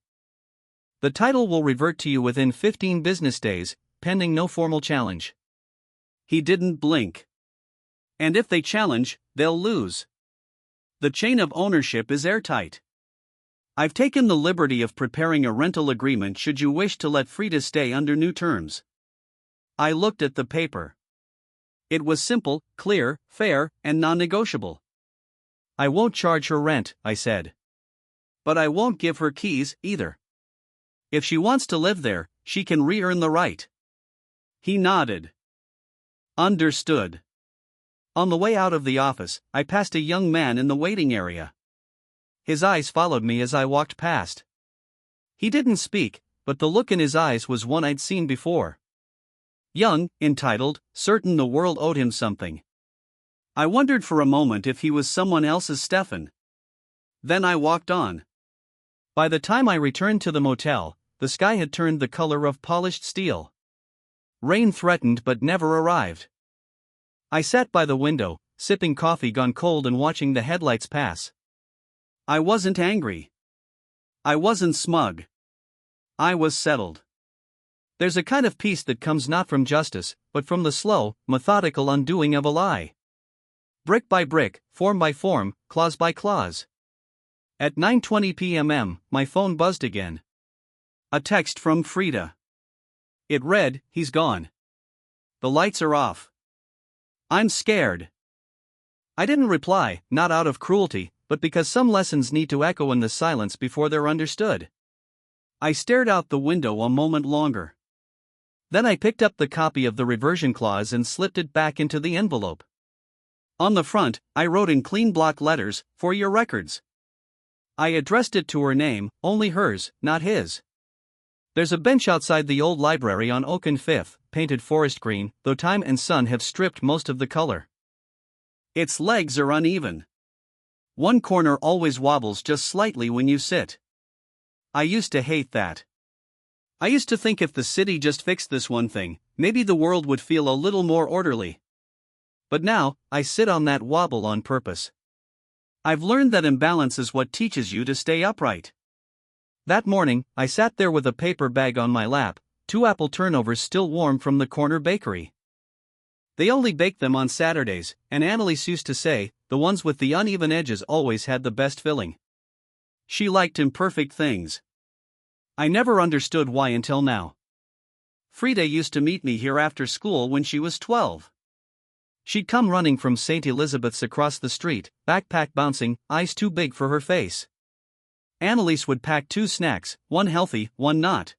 The title will revert to you within 15 business days, pending no formal challenge. He didn't blink. And if they challenge, they'll lose. The chain of ownership is airtight. I've taken the liberty of preparing a rental agreement should you wish to let Frida stay under new terms. I looked at the paper. It was simple, clear, fair, and non-negotiable. I won't charge her rent, I said. But I won't give her keys, either. If she wants to live there, she can re-earn the right. He nodded. Understood. On the way out of the office, I passed a young man in the waiting area. His eyes followed me as I walked past. He didn't speak, but the look in his eyes was one I'd seen before. Young, entitled, certain the world owed him something. I wondered for a moment if he was someone else's Stefan. Then I walked on. By the time I returned to the motel, the sky had turned the color of polished steel. Rain threatened but never arrived. I sat by the window, sipping coffee gone cold and watching the headlights pass. I wasn't angry. I wasn't smug. I was settled. There's a kind of peace that comes not from justice, but from the slow, methodical undoing of a lie. Brick by brick, form by form, clause by clause. At 9:20 p.m., my phone buzzed again. A text from Frida. It read, "He's gone. The lights are off. I'm scared." I didn't reply, not out of cruelty, but because some lessons need to echo in the silence before they're understood. I stared out the window a moment longer. Then I picked up the copy of the reversion clause and slipped it back into the envelope. On the front, I wrote in clean block letters, "For your records." I addressed it to her name, only hers, not his. There's a bench outside the old library on Oak and Fifth, painted forest green, though time and sun have stripped most of the color. Its legs are uneven. One corner always wobbles just slightly when you sit. I used to hate that. I used to think if the city just fixed this one thing, maybe the world would feel a little more orderly. But now, I sit on that wobble on purpose. I've learned that imbalance is what teaches you to stay upright. That morning, I sat there with a paper bag on my lap, 2 apple turnovers still warm from the corner bakery. They only baked them on Saturdays, and Annalise used to say, the ones with the uneven edges always had the best filling. She liked imperfect things. I never understood why until now. Frida used to meet me here after school when she was 12. She'd come running from St. Elizabeth's across the street, backpack bouncing, eyes too big for her face. Annalise would pack 2 snacks, one healthy, one not.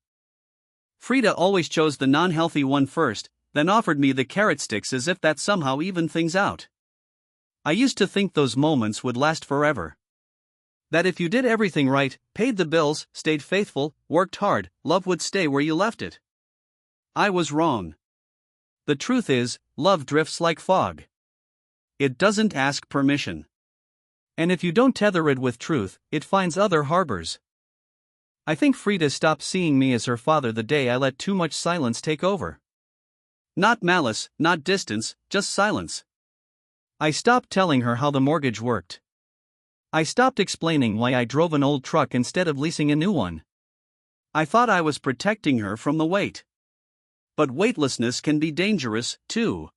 Frida always chose the non-healthy one first, then offered me the carrot sticks as if that somehow evened things out. I used to think those moments would last forever. That if you did everything right, paid the bills, stayed faithful, worked hard, love would stay where you left it. I was wrong. The truth is, love drifts like fog. It doesn't ask permission. And if you don't tether it with truth, it finds other harbors. I think Frida stopped seeing me as her father the day I let too much silence take over. Not malice, not distance, just silence. I stopped telling her how the mortgage worked. I stopped explaining why I drove an old truck instead of leasing a new one. I thought I was protecting her from the weight. But weightlessness can be dangerous, too.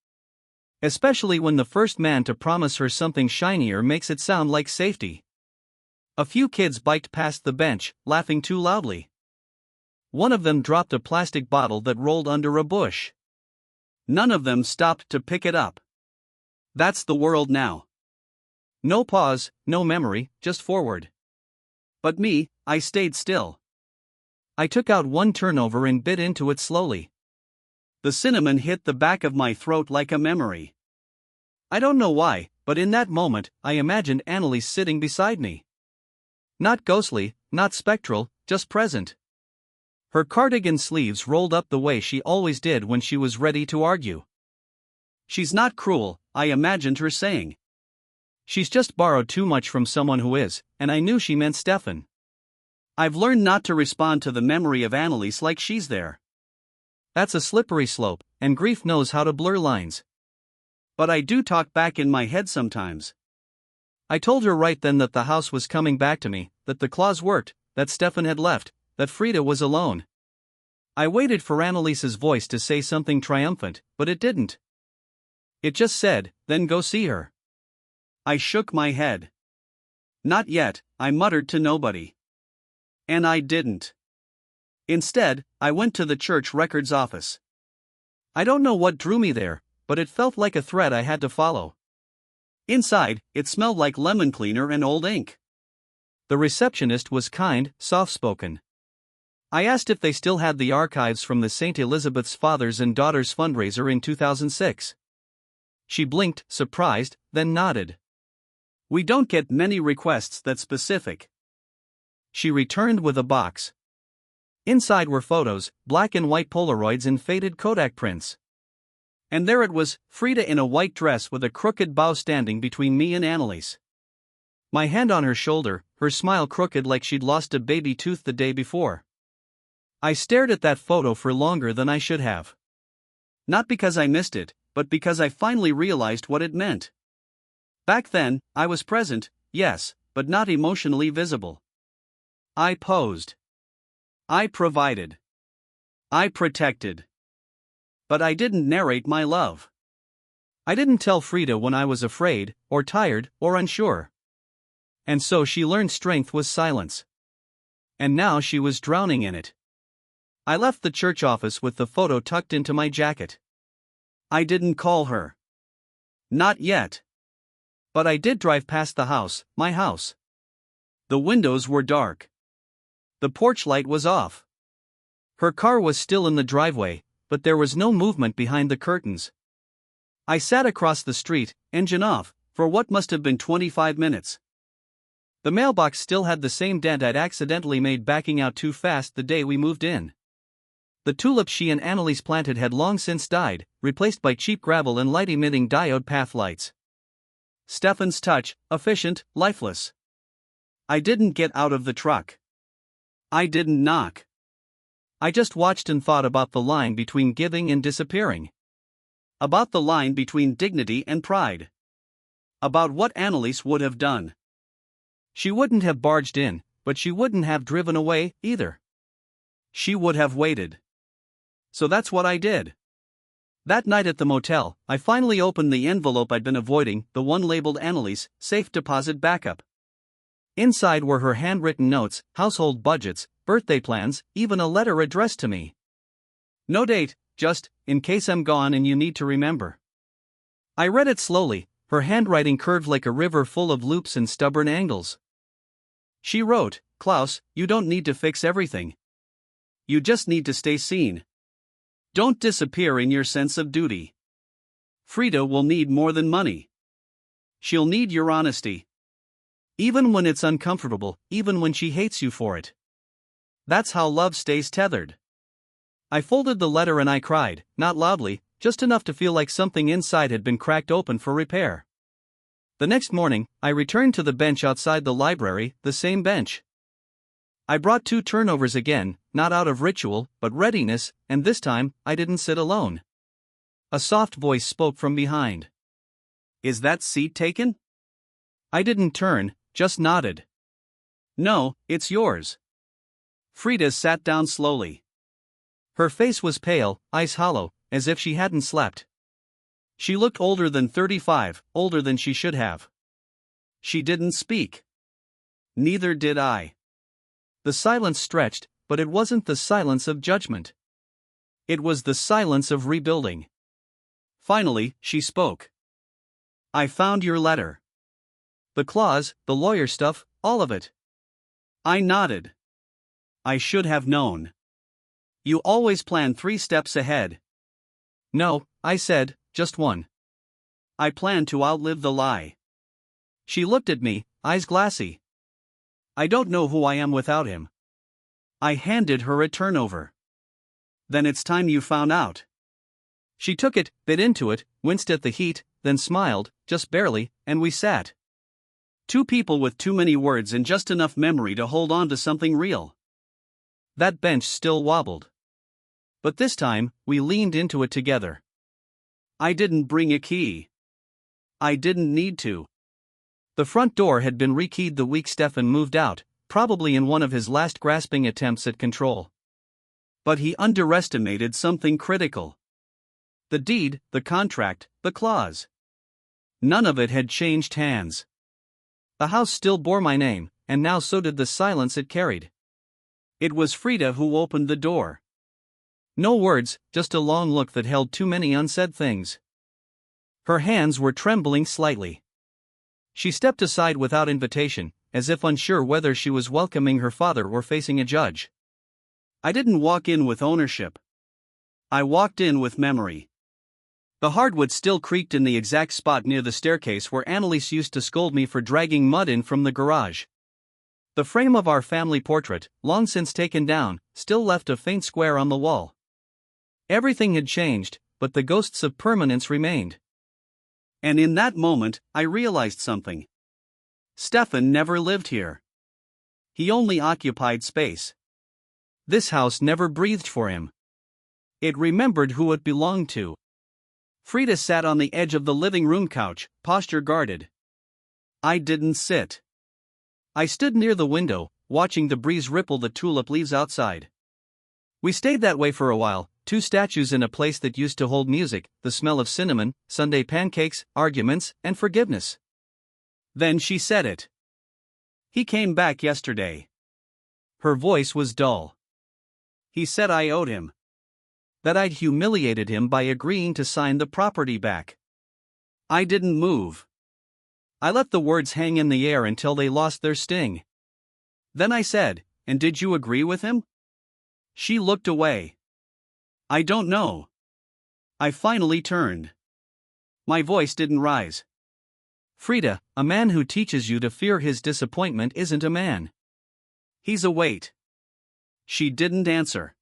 Especially when the first man to promise her something shinier makes it sound like safety. A few kids biked past the bench, laughing too loudly. One of them dropped a plastic bottle that rolled under a bush. None of them stopped to pick it up. That's the world now. No pause, no memory, just forward. But me, I stayed still. I took out 1 turnover and bit into it slowly. The cinnamon hit the back of my throat like a memory. I don't know why, but in that moment, I imagined Annalise sitting beside me. Not ghostly, not spectral, just present. Her cardigan sleeves rolled up the way she always did when she was ready to argue. "She's not cruel," I imagined her saying. "She's just borrowed too much from someone who is," and I knew she meant Stefan. I've learned not to respond to the memory of Annalise like she's there. That's a slippery slope, and grief knows how to blur lines. But I do talk back in my head sometimes. I told her right then that the house was coming back to me, that the clause worked, that Stefan had left, that Frida was alone. I waited for Annalise's voice to say something triumphant, but it didn't. It just said, "Then go see her." I shook my head. "Not yet," I muttered to nobody. And I didn't. Instead, I went to the church records office. I don't know what drew me there, but it felt like a thread I had to follow. Inside, it smelled like lemon cleaner and old ink. The receptionist was kind, soft-spoken. I asked if they still had the archives from the St. Elizabeth's Fathers and Daughters fundraiser in 2006. She blinked, surprised, then nodded. We don't get many requests that specific. She returned with a box. Inside were photos, black and white Polaroids and faded Kodak prints. And there it was, Frida in a white dress with a crooked bow standing between me and Annalise. My hand on her shoulder, her smile crooked like she'd lost a baby tooth the day before. I stared at that photo for longer than I should have. Not because I missed it, but because I finally realized what it meant. Back then, I was present, yes, but not emotionally visible. I posed. I provided. I protected. But I didn't narrate my love. I didn't tell Frida when I was afraid, or tired, or unsure. And so she learned strength was silence. And now she was drowning in it. I left the church office with the photo tucked into my jacket. I didn't call her. Not yet. But I did drive past the house, my house. The windows were dark. The porch light was off. Her car was still in the driveway, but there was no movement behind the curtains. I sat across the street, engine off, for what must have been 25 minutes. The mailbox still had the same dent I'd accidentally made backing out too fast the day we moved in. The tulips she and Annalise planted had long since died, replaced by cheap gravel and light-emitting diode path lights. Stefan's touch, efficient, lifeless. I didn't get out of the truck. I didn't knock. I just watched and thought about the line between giving and disappearing. About the line between dignity and pride. About what Annalise would have done. She wouldn't have barged in, but she wouldn't have driven away, either. She would have waited. So that's what I did. That night at the motel, I finally opened the envelope I'd been avoiding, the one labeled Annalise, safe deposit backup. Inside were her handwritten notes, household budgets, birthday plans, even a letter addressed to me. No date, just, in case I'm gone and you need to remember. I read it slowly, her handwriting curved like a river full of loops and stubborn angles. She wrote, Klaus, you don't need to fix everything. You just need to stay seen. Don't disappear in your sense of duty. Frida will need more than money. She'll need your honesty. Even when it's uncomfortable, even when she hates you for it. That's how love stays tethered. I folded the letter and I cried, not loudly, just enough to feel like something inside had been cracked open for repair. The next morning, I returned to the bench outside the library, the same bench. I brought 2 turnovers again, not out of ritual, but readiness, and this time, I didn't sit alone. A soft voice spoke from behind. Is that seat taken? I didn't turn, just nodded. No, it's yours. Frida sat down slowly. Her face was pale, eyes hollow, as if she hadn't slept. She looked older than 35, older than she should have. She didn't speak. Neither did I. The silence stretched, but it wasn't the silence of judgment. It was the silence of rebuilding. Finally, she spoke. I found your letter. The clause, the lawyer stuff, all of it. I nodded. I should have known. You always plan 3 steps ahead. No, I said, just one. I plan to outlive the lie. She looked at me, eyes glassy. I don't know who I am without him. I handed her a turnover. Then it's time you found out. She took it, bit into it, winced at the heat, then smiled, just barely, and we sat. 2 people with too many words and just enough memory to hold on to something real. That bench still wobbled. But this time, we leaned into it together. I didn't bring a key. I didn't need to. The front door had been rekeyed the week Stefan moved out, probably in one of his last grasping attempts at control. But he underestimated something critical. The deed, the contract, the clause. None of it had changed hands. The house still bore my name, and now so did the silence it carried. It was Frida who opened the door. No words, just a long look that held too many unsaid things. Her hands were trembling slightly. She stepped aside without invitation, as if unsure whether she was welcoming her father or facing a judge. I didn't walk in with ownership. I walked in with memory. The hardwood still creaked in the exact spot near the staircase where Annalise used to scold me for dragging mud in from the garage. The frame of our family portrait, long since taken down, still left a faint square on the wall. Everything had changed, but the ghosts of permanence remained. And in that moment, I realized something. Stefan never lived here. He only occupied space. This house never breathed for him. It remembered who it belonged to. Frida sat on the edge of the living room couch, posture guarded. I didn't sit. I stood near the window, watching the breeze ripple the tulip leaves outside. We stayed that way for a while, two statues in a place that used to hold music, the smell of cinnamon, Sunday pancakes, arguments, and forgiveness. Then she said it. He came back yesterday. Her voice was dull. He said I owed him. That I'd humiliated him by agreeing to sign the property back. I didn't move. I let the words hang in the air until they lost their sting. Then I said, "And did you agree with him?" She looked away. I don't know. I finally turned. My voice didn't rise. Frida, a man who teaches you to fear his disappointment isn't a man. He's a weight. She didn't answer.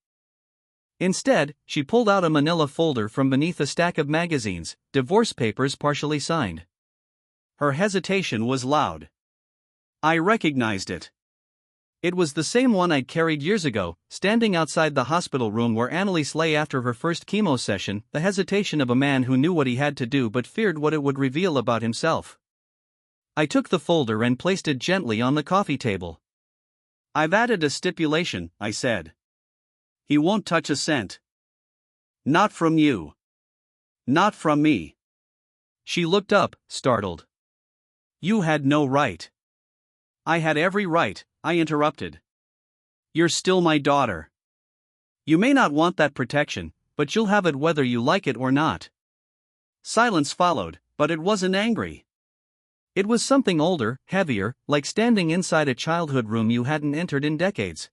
Instead, she pulled out a manila folder from beneath a stack of magazines, divorce papers partially signed. Her hesitation was loud. I recognized it. It was the same one I'd carried years ago, standing outside the hospital room where Annalise lay after her first chemo session, the hesitation of a man who knew what he had to do but feared what it would reveal about himself. I took the folder and placed it gently on the coffee table. I've added a stipulation, I said. He won't touch a cent. Not from you. Not from me. She looked up, startled. You had no right. I had every right, I interrupted. You're still my daughter. You may not want that protection, but you'll have it whether you like it or not. Silence followed, but it wasn't angry. It was something older, heavier, like standing inside a childhood room you hadn't entered in decades.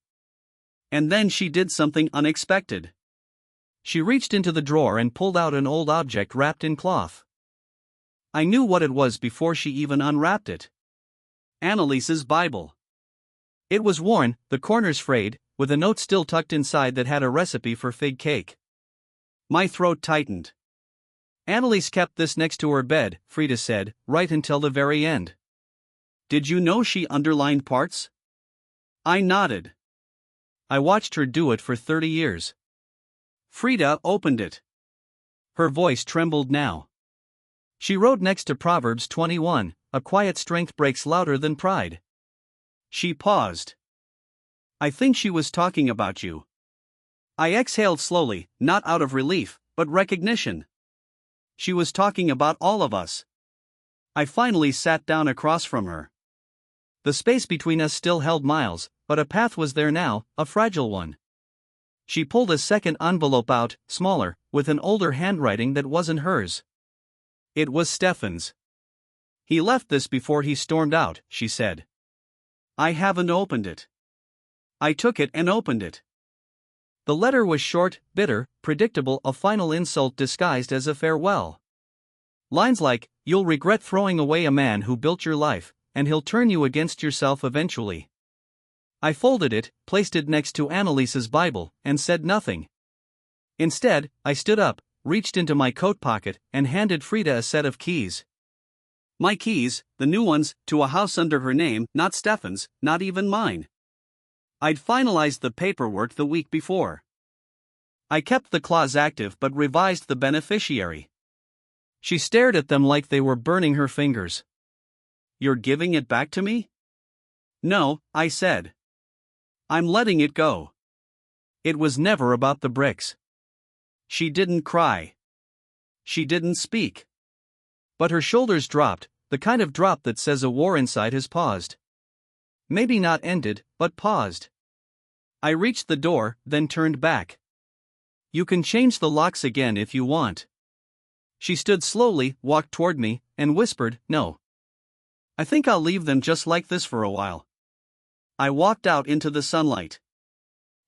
And then she did something unexpected. She reached into the drawer and pulled out an old object wrapped in cloth. I knew what it was before she even unwrapped it. Annalise's Bible. It was worn, the corners frayed, with a note still tucked inside that had a recipe for fig cake. My throat tightened. Annalise kept this next to her bed, Frida said, right until the very end. Did you know she underlined parts? I nodded. I watched her do it for 30 years. Frida opened it. Her voice trembled now. She wrote next to Proverbs 21, "A quiet strength breaks louder than pride." She paused. I think she was talking about you. I exhaled slowly, not out of relief, but recognition. She was talking about all of us. I finally sat down across from her. The space between us still held miles, but a path was there now, a fragile one. She pulled a second envelope out, smaller, with an older handwriting that wasn't hers. It was Stefan's. He left this before he stormed out, she said. I haven't opened it. I took it and opened it. The letter was short, bitter, predictable, a final insult disguised as a farewell. Lines like, "You'll regret throwing away a man who built your life, and he'll turn you against yourself eventually." I folded it, placed it next to Annalise's Bible, and said nothing. Instead, I stood up, reached into my coat pocket, and handed Frida a set of keys. My keys, the new ones, to a house under her name, not Stefan's, not even mine. I'd finalized the paperwork the week before. I kept the clause active but revised the beneficiary. She stared at them like they were burning her fingers. You're giving it back to me? No, I said. I'm letting it go. It was never about the bricks. She didn't cry. She didn't speak. But her shoulders dropped, the kind of drop that says a war inside has paused. Maybe not ended, but paused. I reached the door, then turned back. You can change the locks again if you want. She stood slowly, walked toward me, and whispered, "No. I think I'll leave them just like this for a while." I walked out into the sunlight.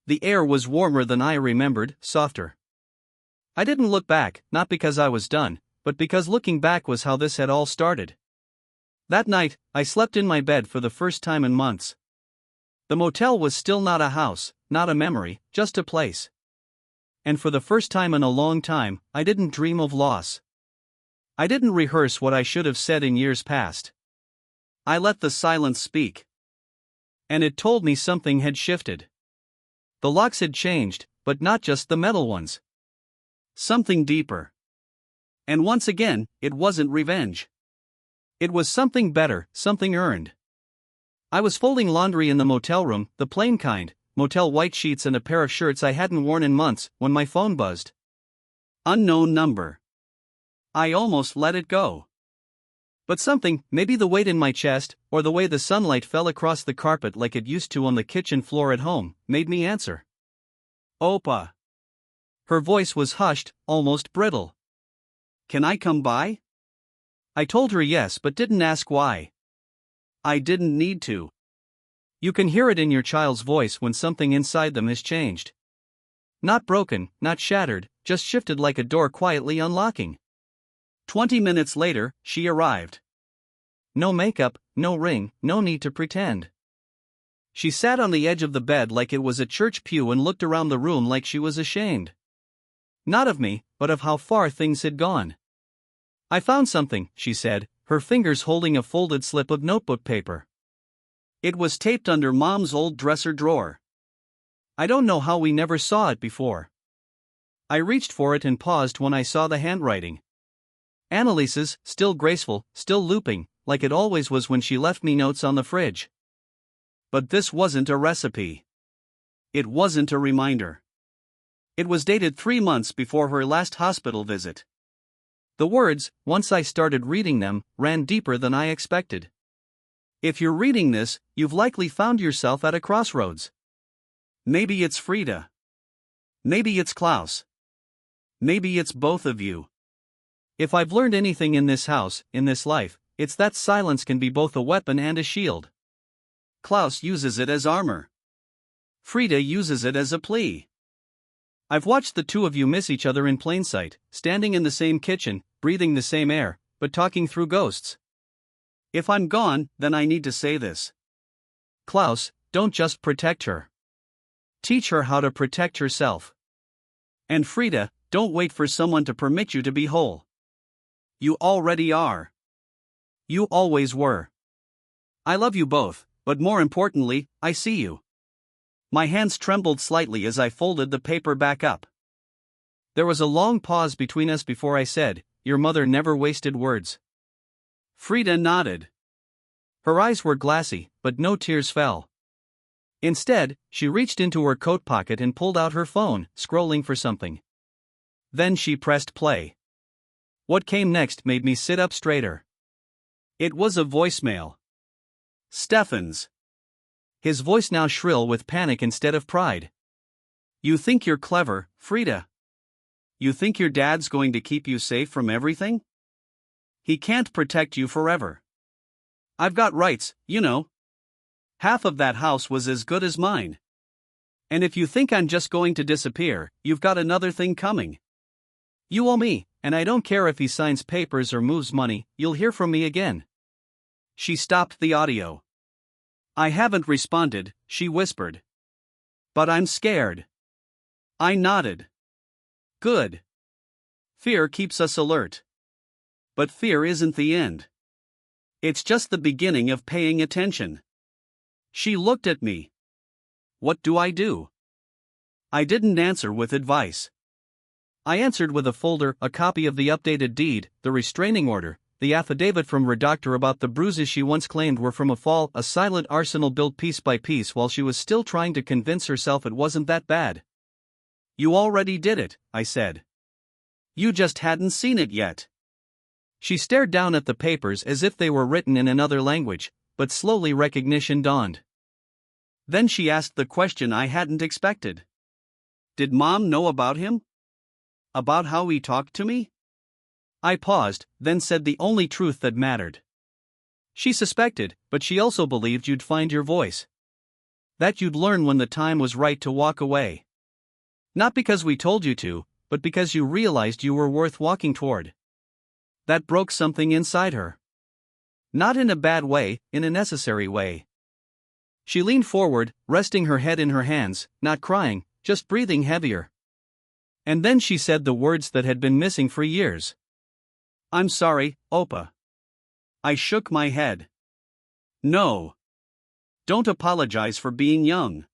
The air was warmer than I remembered, softer. I didn't look back, not because I was done, but because looking back was how this had all started. That night, I slept in my bed for the first time in months. The motel was still not a house, not a memory, just a place. And for the first time in a long time, I didn't dream of loss. I didn't rehearse what I should have said in years past. I let the silence speak. And it told me something had shifted. The locks had changed, but not just the metal ones. Something deeper. And once again, it wasn't revenge. It was something better, something earned. I was folding laundry in the motel room, the plain kind, motel white sheets and a pair of shirts I hadn't worn in months, when my phone buzzed. Unknown number. I almost let it go. But something, maybe the weight in my chest, or the way the sunlight fell across the carpet like it used to on the kitchen floor at home, made me answer. Opa. Her voice was hushed, almost brittle. Can I come by? I told her yes, but didn't ask why. I didn't need to. You can hear it in your child's voice when something inside them has changed. Not broken, not shattered, just shifted like a door quietly unlocking. 20 minutes later, she arrived. No makeup, no ring, no need to pretend. She sat on the edge of the bed like it was a church pew and looked around the room like she was ashamed. Not of me, but of how far things had gone. I found something, she said, her fingers holding a folded slip of notebook paper. It was taped under Mom's old dresser drawer. I don't know how we never saw it before. I reached for it and paused when I saw the handwriting. Annalise's, still graceful, still looping, like it always was when she left me notes on the fridge. But this wasn't a recipe. It wasn't a reminder. It was dated 3 months before her last hospital visit. The words, once I started reading them, ran deeper than I expected. If you're reading this, you've likely found yourself at a crossroads. Maybe it's Frida. Maybe it's Klaus. Maybe it's both of you. If I've learned anything in this house, in this life, it's that silence can be both a weapon and a shield. Klaus uses it as armor. Frida uses it as a plea. I've watched the two of you miss each other in plain sight, standing in the same kitchen, breathing the same air, but talking through ghosts. If I'm gone, then I need to say this. Klaus, don't just protect her. Teach her how to protect herself. And Frida, don't wait for someone to permit you to be whole. You already are. You always were. I love you both, but more importantly, I see you. My hands trembled slightly as I folded the paper back up. There was a long pause between us before I said, "Your mother never wasted words." Frida nodded. Her eyes were glassy, but no tears fell. Instead, she reached into her coat pocket and pulled out her phone, scrolling for something. Then she pressed play. What came next made me sit up straighter. It was a voicemail. Stefan's. His voice now shrill with panic instead of pride. You think you're clever, Frida? You think your dad's going to keep you safe from everything? He can't protect you forever. I've got rights, you know. Half of that house was as good as mine. And if you think I'm just going to disappear, you've got another thing coming. You owe me, and I don't care if he signs papers or moves money, you'll hear from me again. She stopped the audio. I haven't responded, she whispered. But I'm scared. I nodded. Good. Fear keeps us alert. But fear isn't the end. It's just the beginning of paying attention. She looked at me. What do I do? I didn't answer with advice. I answered with a folder, a copy of the updated deed, the restraining order, the affidavit from her doctor about the bruises she once claimed were from a fall, a silent arsenal built piece by piece while she was still trying to convince herself it wasn't that bad. You already did it, I said. You just hadn't seen it yet. She stared down at the papers as if they were written in another language, but slowly recognition dawned. Then she asked the question I hadn't expected. Did Mom know about him? About how he talked to me? I paused, then said the only truth that mattered. She suspected, but she also believed you'd find your voice. That you'd learn when the time was right to walk away. Not because we told you to, but because you realized you were worth walking toward. That broke something inside her. Not in a bad way, in a necessary way. She leaned forward, resting her head in her hands, not crying, just breathing heavier. And then she said the words that had been missing for years. "I'm sorry, Opa." I shook my head. No. Don't apologize for being young.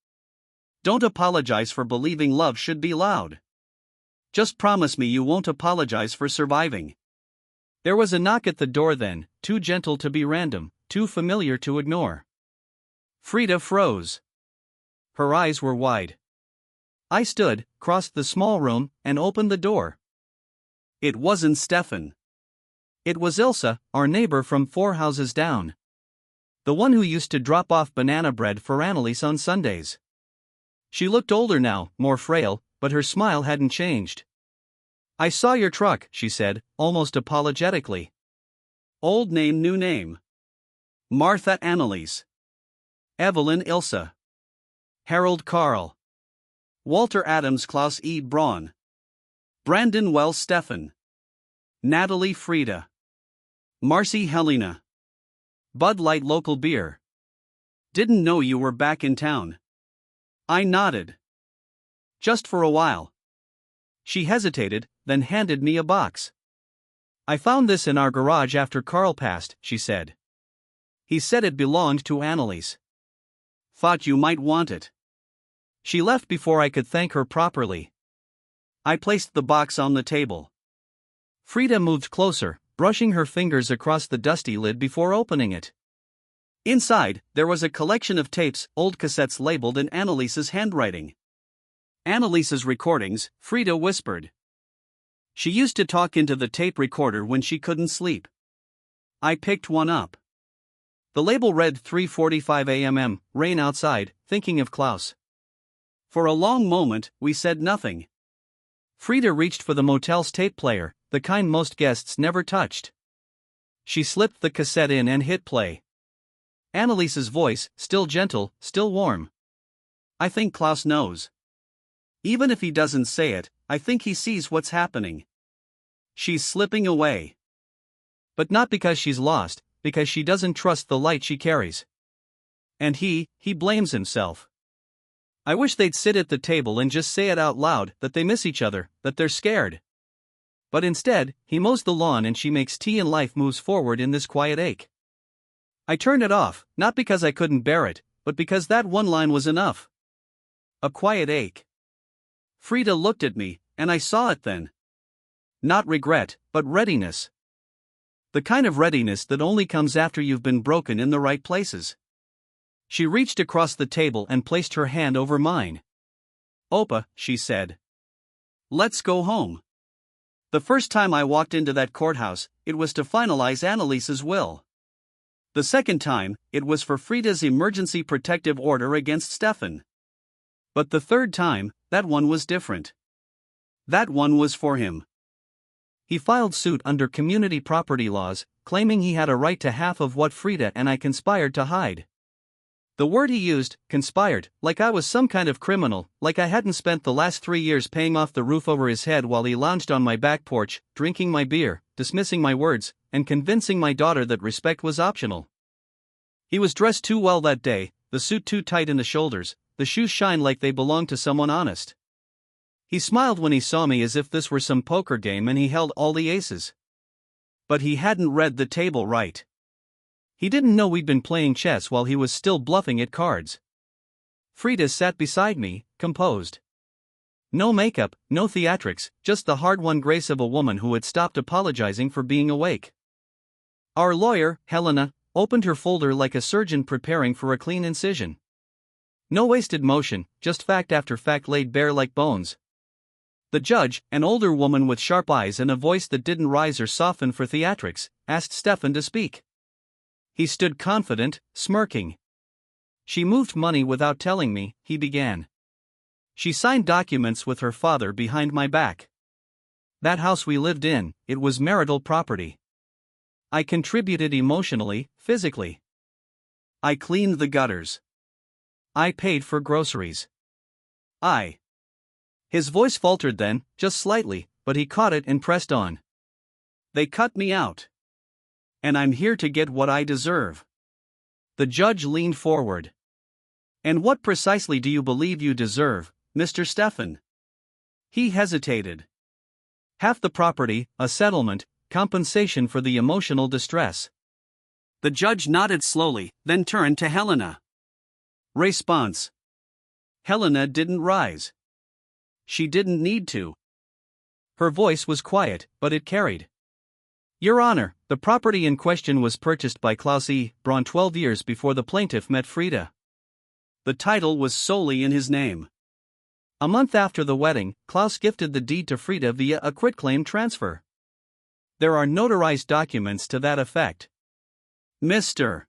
Don't apologize for believing love should be loud. Just promise me you won't apologize for surviving. There was a knock at the door then, too gentle to be random, too familiar to ignore. Frida froze. Her eyes were wide. I stood, crossed the small room, and opened the door. It wasn't Stefan. It was Ilsa, our neighbor from 4 houses down. The one who used to drop off banana bread for Annalise on Sundays. She looked older now, more frail, but her smile hadn't changed. "I saw your truck," she said, almost apologetically. Old name, new name. Martha Annalise. Evelyn Ilsa. Harold Carl. Walter Adams Klaus E. Braun. Brandon Wells Stefan. Natalie Frida. Marcy Helena. Bud Light local beer. Didn't know you were back in town. I nodded. Just for a while. She hesitated, then handed me a box. "I found this in our garage after Carl passed," she said. "He said it belonged to Annalise. Thought you might want it." She left before I could thank her properly. I placed the box on the table. Frida moved closer, brushing her fingers across the dusty lid before opening it. Inside, there was a collection of tapes, old cassettes labeled in Annalise's handwriting. "Annalise's recordings," Frida whispered. She used to talk into the tape recorder when she couldn't sleep. I picked one up. The label read 3:45 a.m. Rain outside, thinking of Klaus. For a long moment, we said nothing. Frida reached for the motel's tape player, the kind most guests never touched. She slipped the cassette in and hit play. Annalise's voice, still gentle, still warm. "I think Klaus knows. Even if he doesn't say it, I think he sees what's happening. She's slipping away. But not because she's lost, because she doesn't trust the light she carries. And he blames himself. I wish they'd sit at the table and just say it out loud, that they miss each other, that they're scared. But instead, he mows the lawn and she makes tea and life moves forward in this quiet ache. I turned it off, not because I couldn't bear it, but because that one line was enough. A quiet ache. Frida looked at me, and I saw it then. Not regret, but readiness. The kind of readiness that only comes after you've been broken in the right places. She reached across the table and placed her hand over mine. "Opa," she said. "Let's go home." The first time I walked into that courthouse, it was to finalize Annalise's will. The second time, it was for Frida's emergency protective order against Stefan. But the third time, that one was different. That one was for him. He filed suit under community property laws, claiming he had a right to half of what Frida and I conspired to hide. The word he used, conspired, like I was some kind of criminal, like I hadn't spent the last 3 years paying off the roof over his head while he lounged on my back porch, drinking my beer, dismissing my words, and convincing my daughter that respect was optional. He was dressed too well that day, the suit too tight in the shoulders, the shoes shine like they belonged to someone honest. He smiled when he saw me as if this were some poker game and he held all the aces. But he hadn't read the table right. He didn't know we'd been playing chess while he was still bluffing at cards. Frida sat beside me, composed. No makeup, no theatrics, just the hard-won grace of a woman who had stopped apologizing for being awake. Our lawyer, Helena, opened her folder like a surgeon preparing for a clean incision. No wasted motion, just fact after fact laid bare like bones. The judge, an older woman with sharp eyes and a voice that didn't rise or soften for theatrics, asked Stefan to speak. He stood confident, smirking. She moved money without telling me, he began. She signed documents with her father behind my back. That house we lived in, it was marital property. I contributed emotionally, physically. I cleaned the gutters. I paid for groceries. I. His voice faltered then, just slightly, but he caught it and pressed on. They cut me out. And I'm here to get what I deserve. The judge leaned forward. And what precisely do you believe you deserve, Mr. Stefan? He hesitated. Half the property, a settlement, compensation for the emotional distress. The judge nodded slowly, then turned to Helena. Response. Helena didn't rise. She didn't need to. Her voice was quiet, but it carried. Your Honor, the property in question was purchased by Klaus E. Braun 12 years before the plaintiff met Frida. The title was solely in his name. A month after the wedding, Klaus gifted the deed to Frida via a quitclaim transfer. There are notarized documents to that effect. Mr.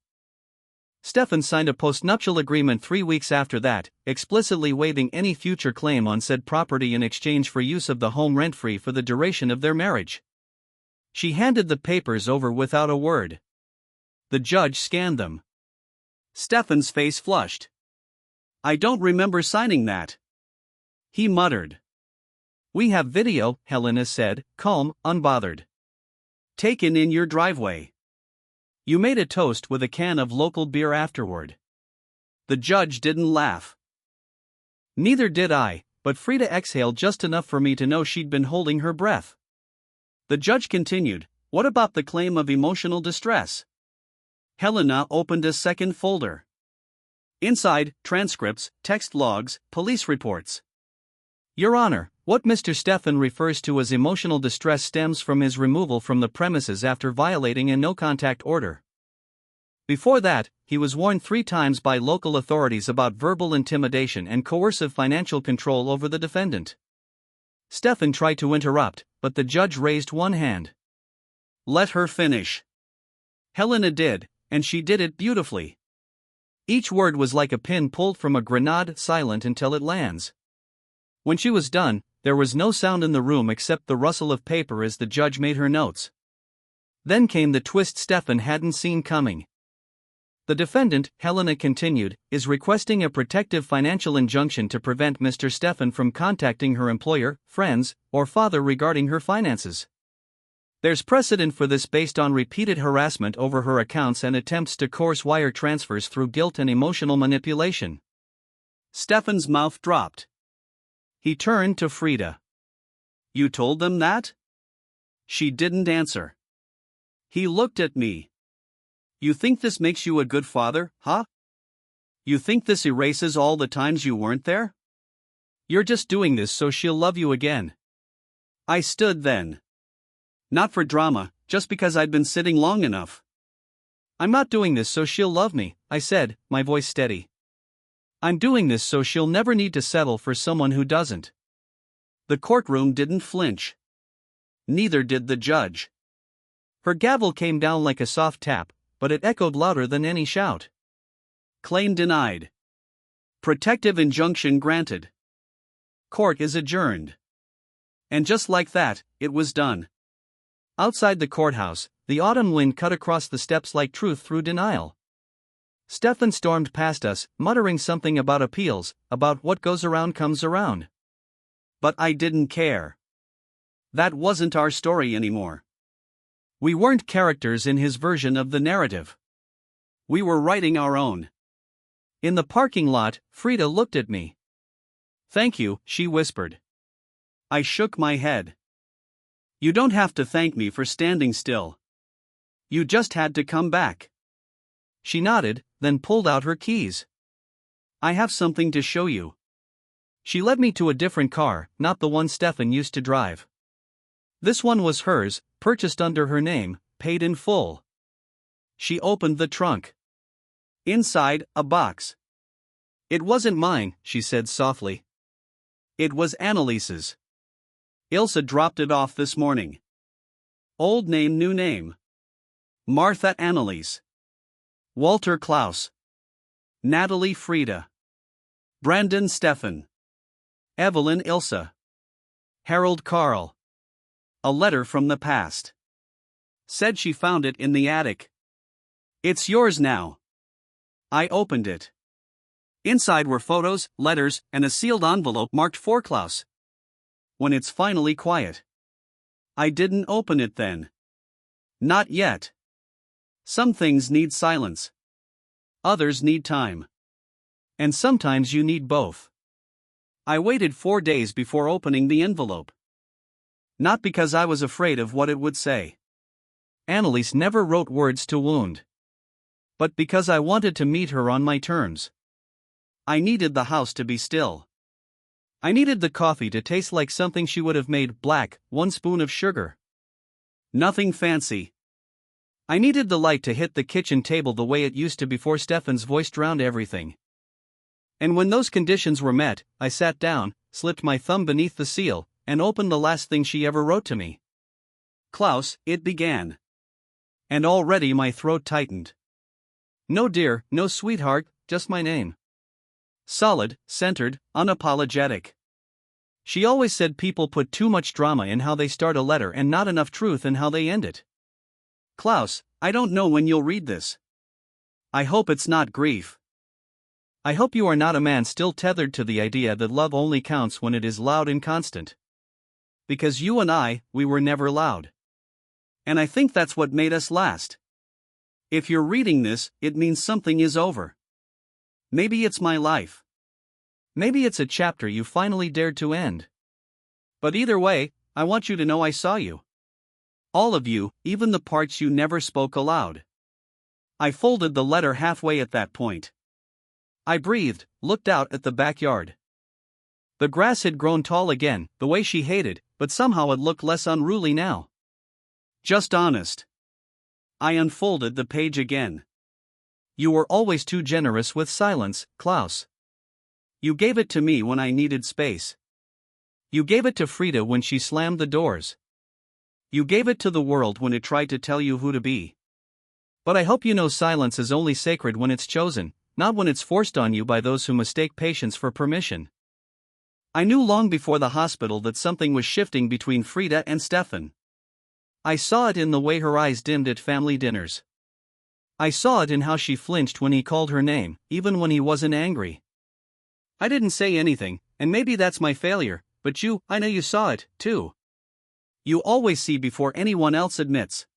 Stefan signed a postnuptial agreement 3 weeks after that, explicitly waiving any future claim on said property in exchange for use of the home rent-free for the duration of their marriage. She handed the papers over without a word. The judge scanned them. Stefan's face flushed. I don't remember signing that. He muttered. We have video, Helena said, calm, unbothered. Taken in your driveway. You made a toast with a can of local beer afterward. The judge didn't laugh. Neither did I, but Frida exhaled just enough for me to know she'd been holding her breath. The judge continued, what about the claim of emotional distress? Helena opened a second folder. Inside, transcripts, text logs, police reports. Your Honor, what Mr. Stefan refers to as emotional distress stems from his removal from the premises after violating a no-contact order. Before that, he was warned 3 times by local authorities about verbal intimidation and coercive financial control over the defendant. Stefan tried to interrupt, but the judge raised one hand. Let her finish. Helena did, and she did it beautifully. Each word was like a pin pulled from a grenade, silent until it lands. When she was done, there was no sound in the room except the rustle of paper as the judge made her notes. Then came the twist Stefan hadn't seen coming. The defendant, Helena continued, is requesting a protective financial injunction to prevent Mr. Stefan from contacting her employer, friends, or father regarding her finances. There's precedent for this based on repeated harassment over her accounts and attempts to coerce wire transfers through guilt and emotional manipulation. Stefan's mouth dropped. He turned to Frida. You told them that? She didn't answer. He looked at me. You think this makes you a good father, huh? You think this erases all the times you weren't there? You're just doing this so she'll love you again. I stood then. Not for drama, just because I'd been sitting long enough. I'm not doing this so she'll love me, I said, my voice steady. I'm doing this so she'll never need to settle for someone who doesn't. The courtroom didn't flinch. Neither did the judge. Her gavel came down like a soft tap, but it echoed louder than any shout. Claim denied. Protective injunction granted. Court is adjourned. And just like that, it was done. Outside the courthouse, the autumn wind cut across the steps like truth through denial. Stefan stormed past us, muttering something about appeals, about what goes around comes around. But I didn't care. That wasn't our story anymore. We weren't characters in his version of the narrative. We were writing our own. In the parking lot, Frida looked at me. Thank you, she whispered. I shook my head. You don't have to thank me for standing still. You just had to come back. She nodded, then pulled out her keys. I have something to show you. She led me to a different car, not the one Stefan used to drive. This one was hers, purchased under her name, paid in full. She opened the trunk. Inside, a box. It wasn't mine, she said softly. It was Annalise's. Ilse dropped it off this morning. Old name, new name. Martha Annalise. Walter Klaus. Natalie Frida. Brandon Stefan. Evelyn Ilse. Harold Carl. A letter from the past. Said she found it in the attic. It's yours now. I opened it. Inside were photos, letters, and a sealed envelope marked for Klaus. When it's finally quiet. I didn't open it then. Not yet. Some things need silence. Others need time. And sometimes you need both. I waited 4 days before opening the envelope. Not because I was afraid of what it would say. Anneliese never wrote words to wound. But because I wanted to meet her on my terms. I needed the house to be still. I needed the coffee to taste like something she would have made, black, 1 spoon of sugar. Nothing fancy. I needed the light to hit the kitchen table the way it used to before Stefan's voice drowned everything. And when those conditions were met, I sat down, slipped my thumb beneath the seal, and opened the last thing she ever wrote to me. Klaus, it began. And already my throat tightened. No dear, no sweetheart, just my name. Solid, centered, unapologetic. She always said people put too much drama in how they start a letter and not enough truth in how they end it. Klaus, I don't know when you'll read this. I hope it's not grief. I hope you are not a man still tethered to the idea that love only counts when it is loud and constant. Because you and I, we were never loud. And I think that's what made us last. If you're reading this, it means something is over. Maybe it's my life. Maybe it's a chapter you finally dared to end. But either way, I want you to know I saw you. All of you, even the parts you never spoke aloud. I folded the letter halfway at that point. I breathed, looked out at the backyard. The grass had grown tall again, the way she hated, but somehow it looked less unruly now. Just honest. I unfolded the page again. You were always too generous with silence, Klaus. You gave it to me when I needed space. You gave it to Frida when she slammed the doors. You gave it to the world when it tried to tell you who to be. But I hope you know silence is only sacred when it's chosen, not when it's forced on you by those who mistake patience for permission. I knew long before the hospital that something was shifting between Frida and Stefan. I saw it in the way her eyes dimmed at family dinners. I saw it in how she flinched when he called her name, even when he wasn't angry. I didn't say anything, and maybe that's my failure, but I know you saw it, too. You always see before anyone else admits.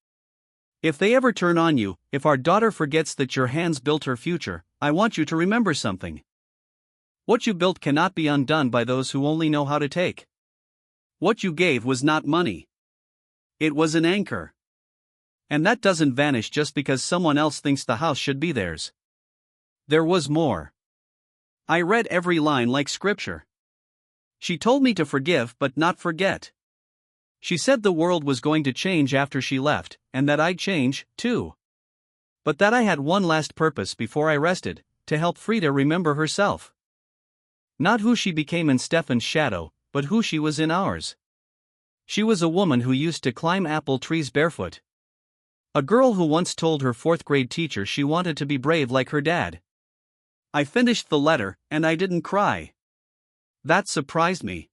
If they ever turn on you, if our daughter forgets that your hands built her future, I want you to remember something. What you built cannot be undone by those who only know how to take. What you gave was not money. It was an anchor. And that doesn't vanish just because someone else thinks the house should be theirs. There was more. I read every line like scripture. She told me to forgive but not forget. She said the world was going to change after she left, and that I'd change, too. But that I had one last purpose before I rested, to help Frida remember herself. Not who she became in Stefan's shadow, but who she was in ours. She was a woman who used to climb apple trees barefoot. A girl who once told her 4th-grade teacher she wanted to be brave like her dad. I finished the letter, and I didn't cry. That surprised me.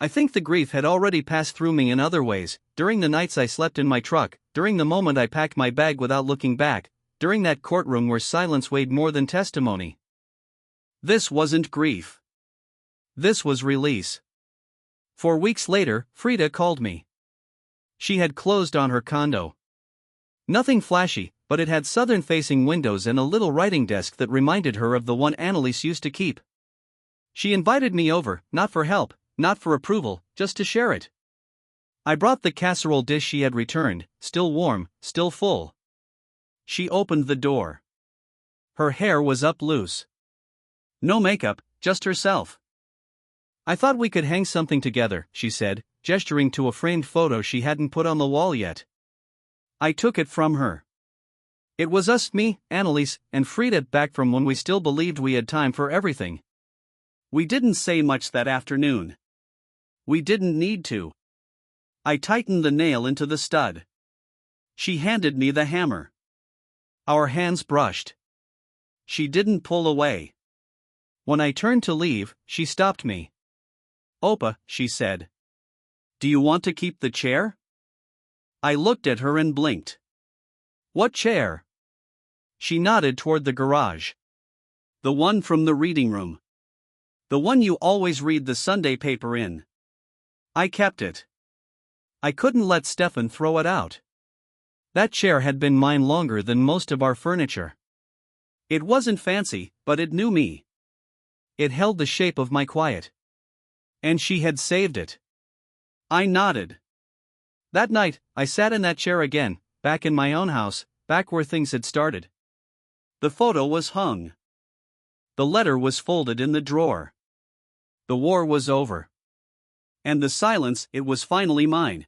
I think the grief had already passed through me in other ways, during the nights I slept in my truck, during the moment I packed my bag without looking back, during that courtroom where silence weighed more than testimony. This wasn't grief. This was release. 4 weeks later, Frida called me. She had closed on her condo. Nothing flashy, but it had southern-facing windows and a little writing desk that reminded her of the one Anneliese used to keep. She invited me over, not for help, not for approval, just to share it. I brought the casserole dish she had returned, still warm, still full. She opened the door. Her hair was up loose. No makeup, just herself. I thought we could hang something together, she said, gesturing to a framed photo she hadn't put on the wall yet. I took it from her. It was us, me, Anneliese, and Frida, back from when we still believed we had time for everything. We didn't say much that afternoon. We didn't need to. I tightened the nail into the stud. She handed me the hammer. Our hands brushed. She didn't pull away. When I turned to leave, she stopped me. Opa, she said. Do you want to keep the chair? I looked at her and blinked. What chair? She nodded toward the garage. The one from the reading room. The one you always read the Sunday paper in. I kept it. I couldn't let Stefan throw it out. That chair had been mine longer than most of our furniture. It wasn't fancy, but it knew me. It held the shape of my quiet. And she had saved it. I nodded. That night, I sat in that chair again, back in my own house, back where things had started. The photo was hung. The letter was folded in the drawer. The war was over. And the silence, it was finally mine.